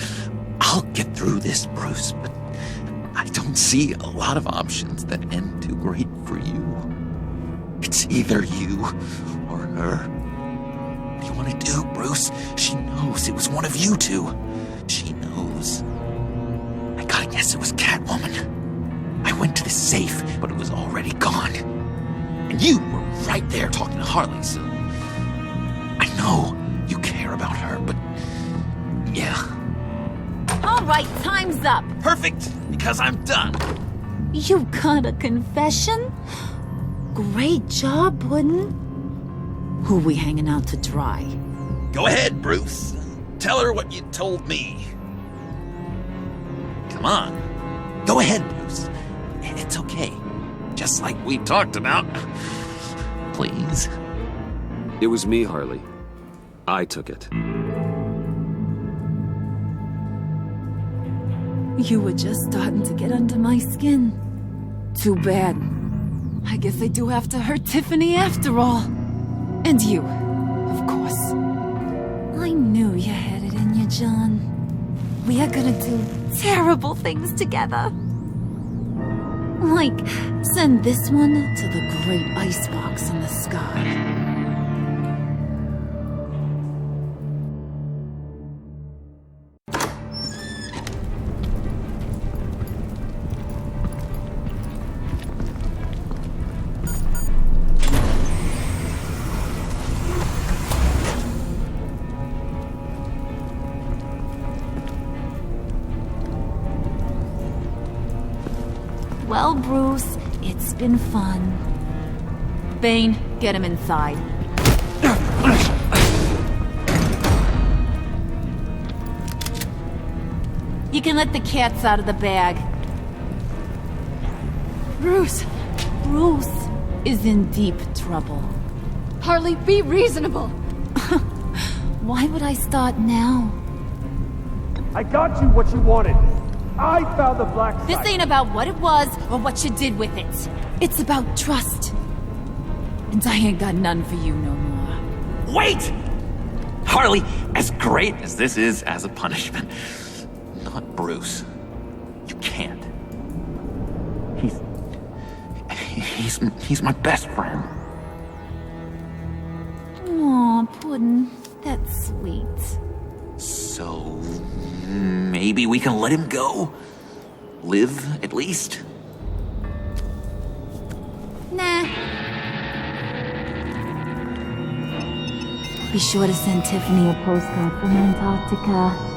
I'll get through this, Bruce, but I don't see a lot of options that end too great for you. It's either you or her. What do you want to do, Bruce? She knows it was one of you two. She knows. I gotta guess it was Catwoman. I went to the safe, but it was already gone. And you were right there talking to Harley, so... I know you care about her, but... yeah. All right, time's up. Perfect, because I'm done. You got a confession? Great job, Puddin'. Who we hanging out to dry? Go ahead, Bruce. Tell her what you told me. Come on. Go ahead, Bruce. It's okay. Just like we talked about. Please. It was me, Harley. I took it. You were just starting to get under my skin. Too bad. I guess I do have to hurt Tiffany after all. And you, of course. I knew you had it in you, John. We are gonna do terrible things together. Like, send this one to the great icebox in the sky. Well, Bruce, it's been fun. Bane, get him inside. You can let the cats out of the bag. Bruce! Bruce is in deep trouble. Harley, be reasonable! Why would I start now? I got you what you wanted. I found the black site. This ain't about what it was or what you did with it. It's about trust. And I ain't got none for you no more. Wait! Harley, as great as this is as a punishment, not Bruce. You can't. He's my best friend. Aw, Puddin', that's sweet. So, maybe we can let him go? Live, at least? Nah. Be sure to send Tiffany a postcard from Antarctica.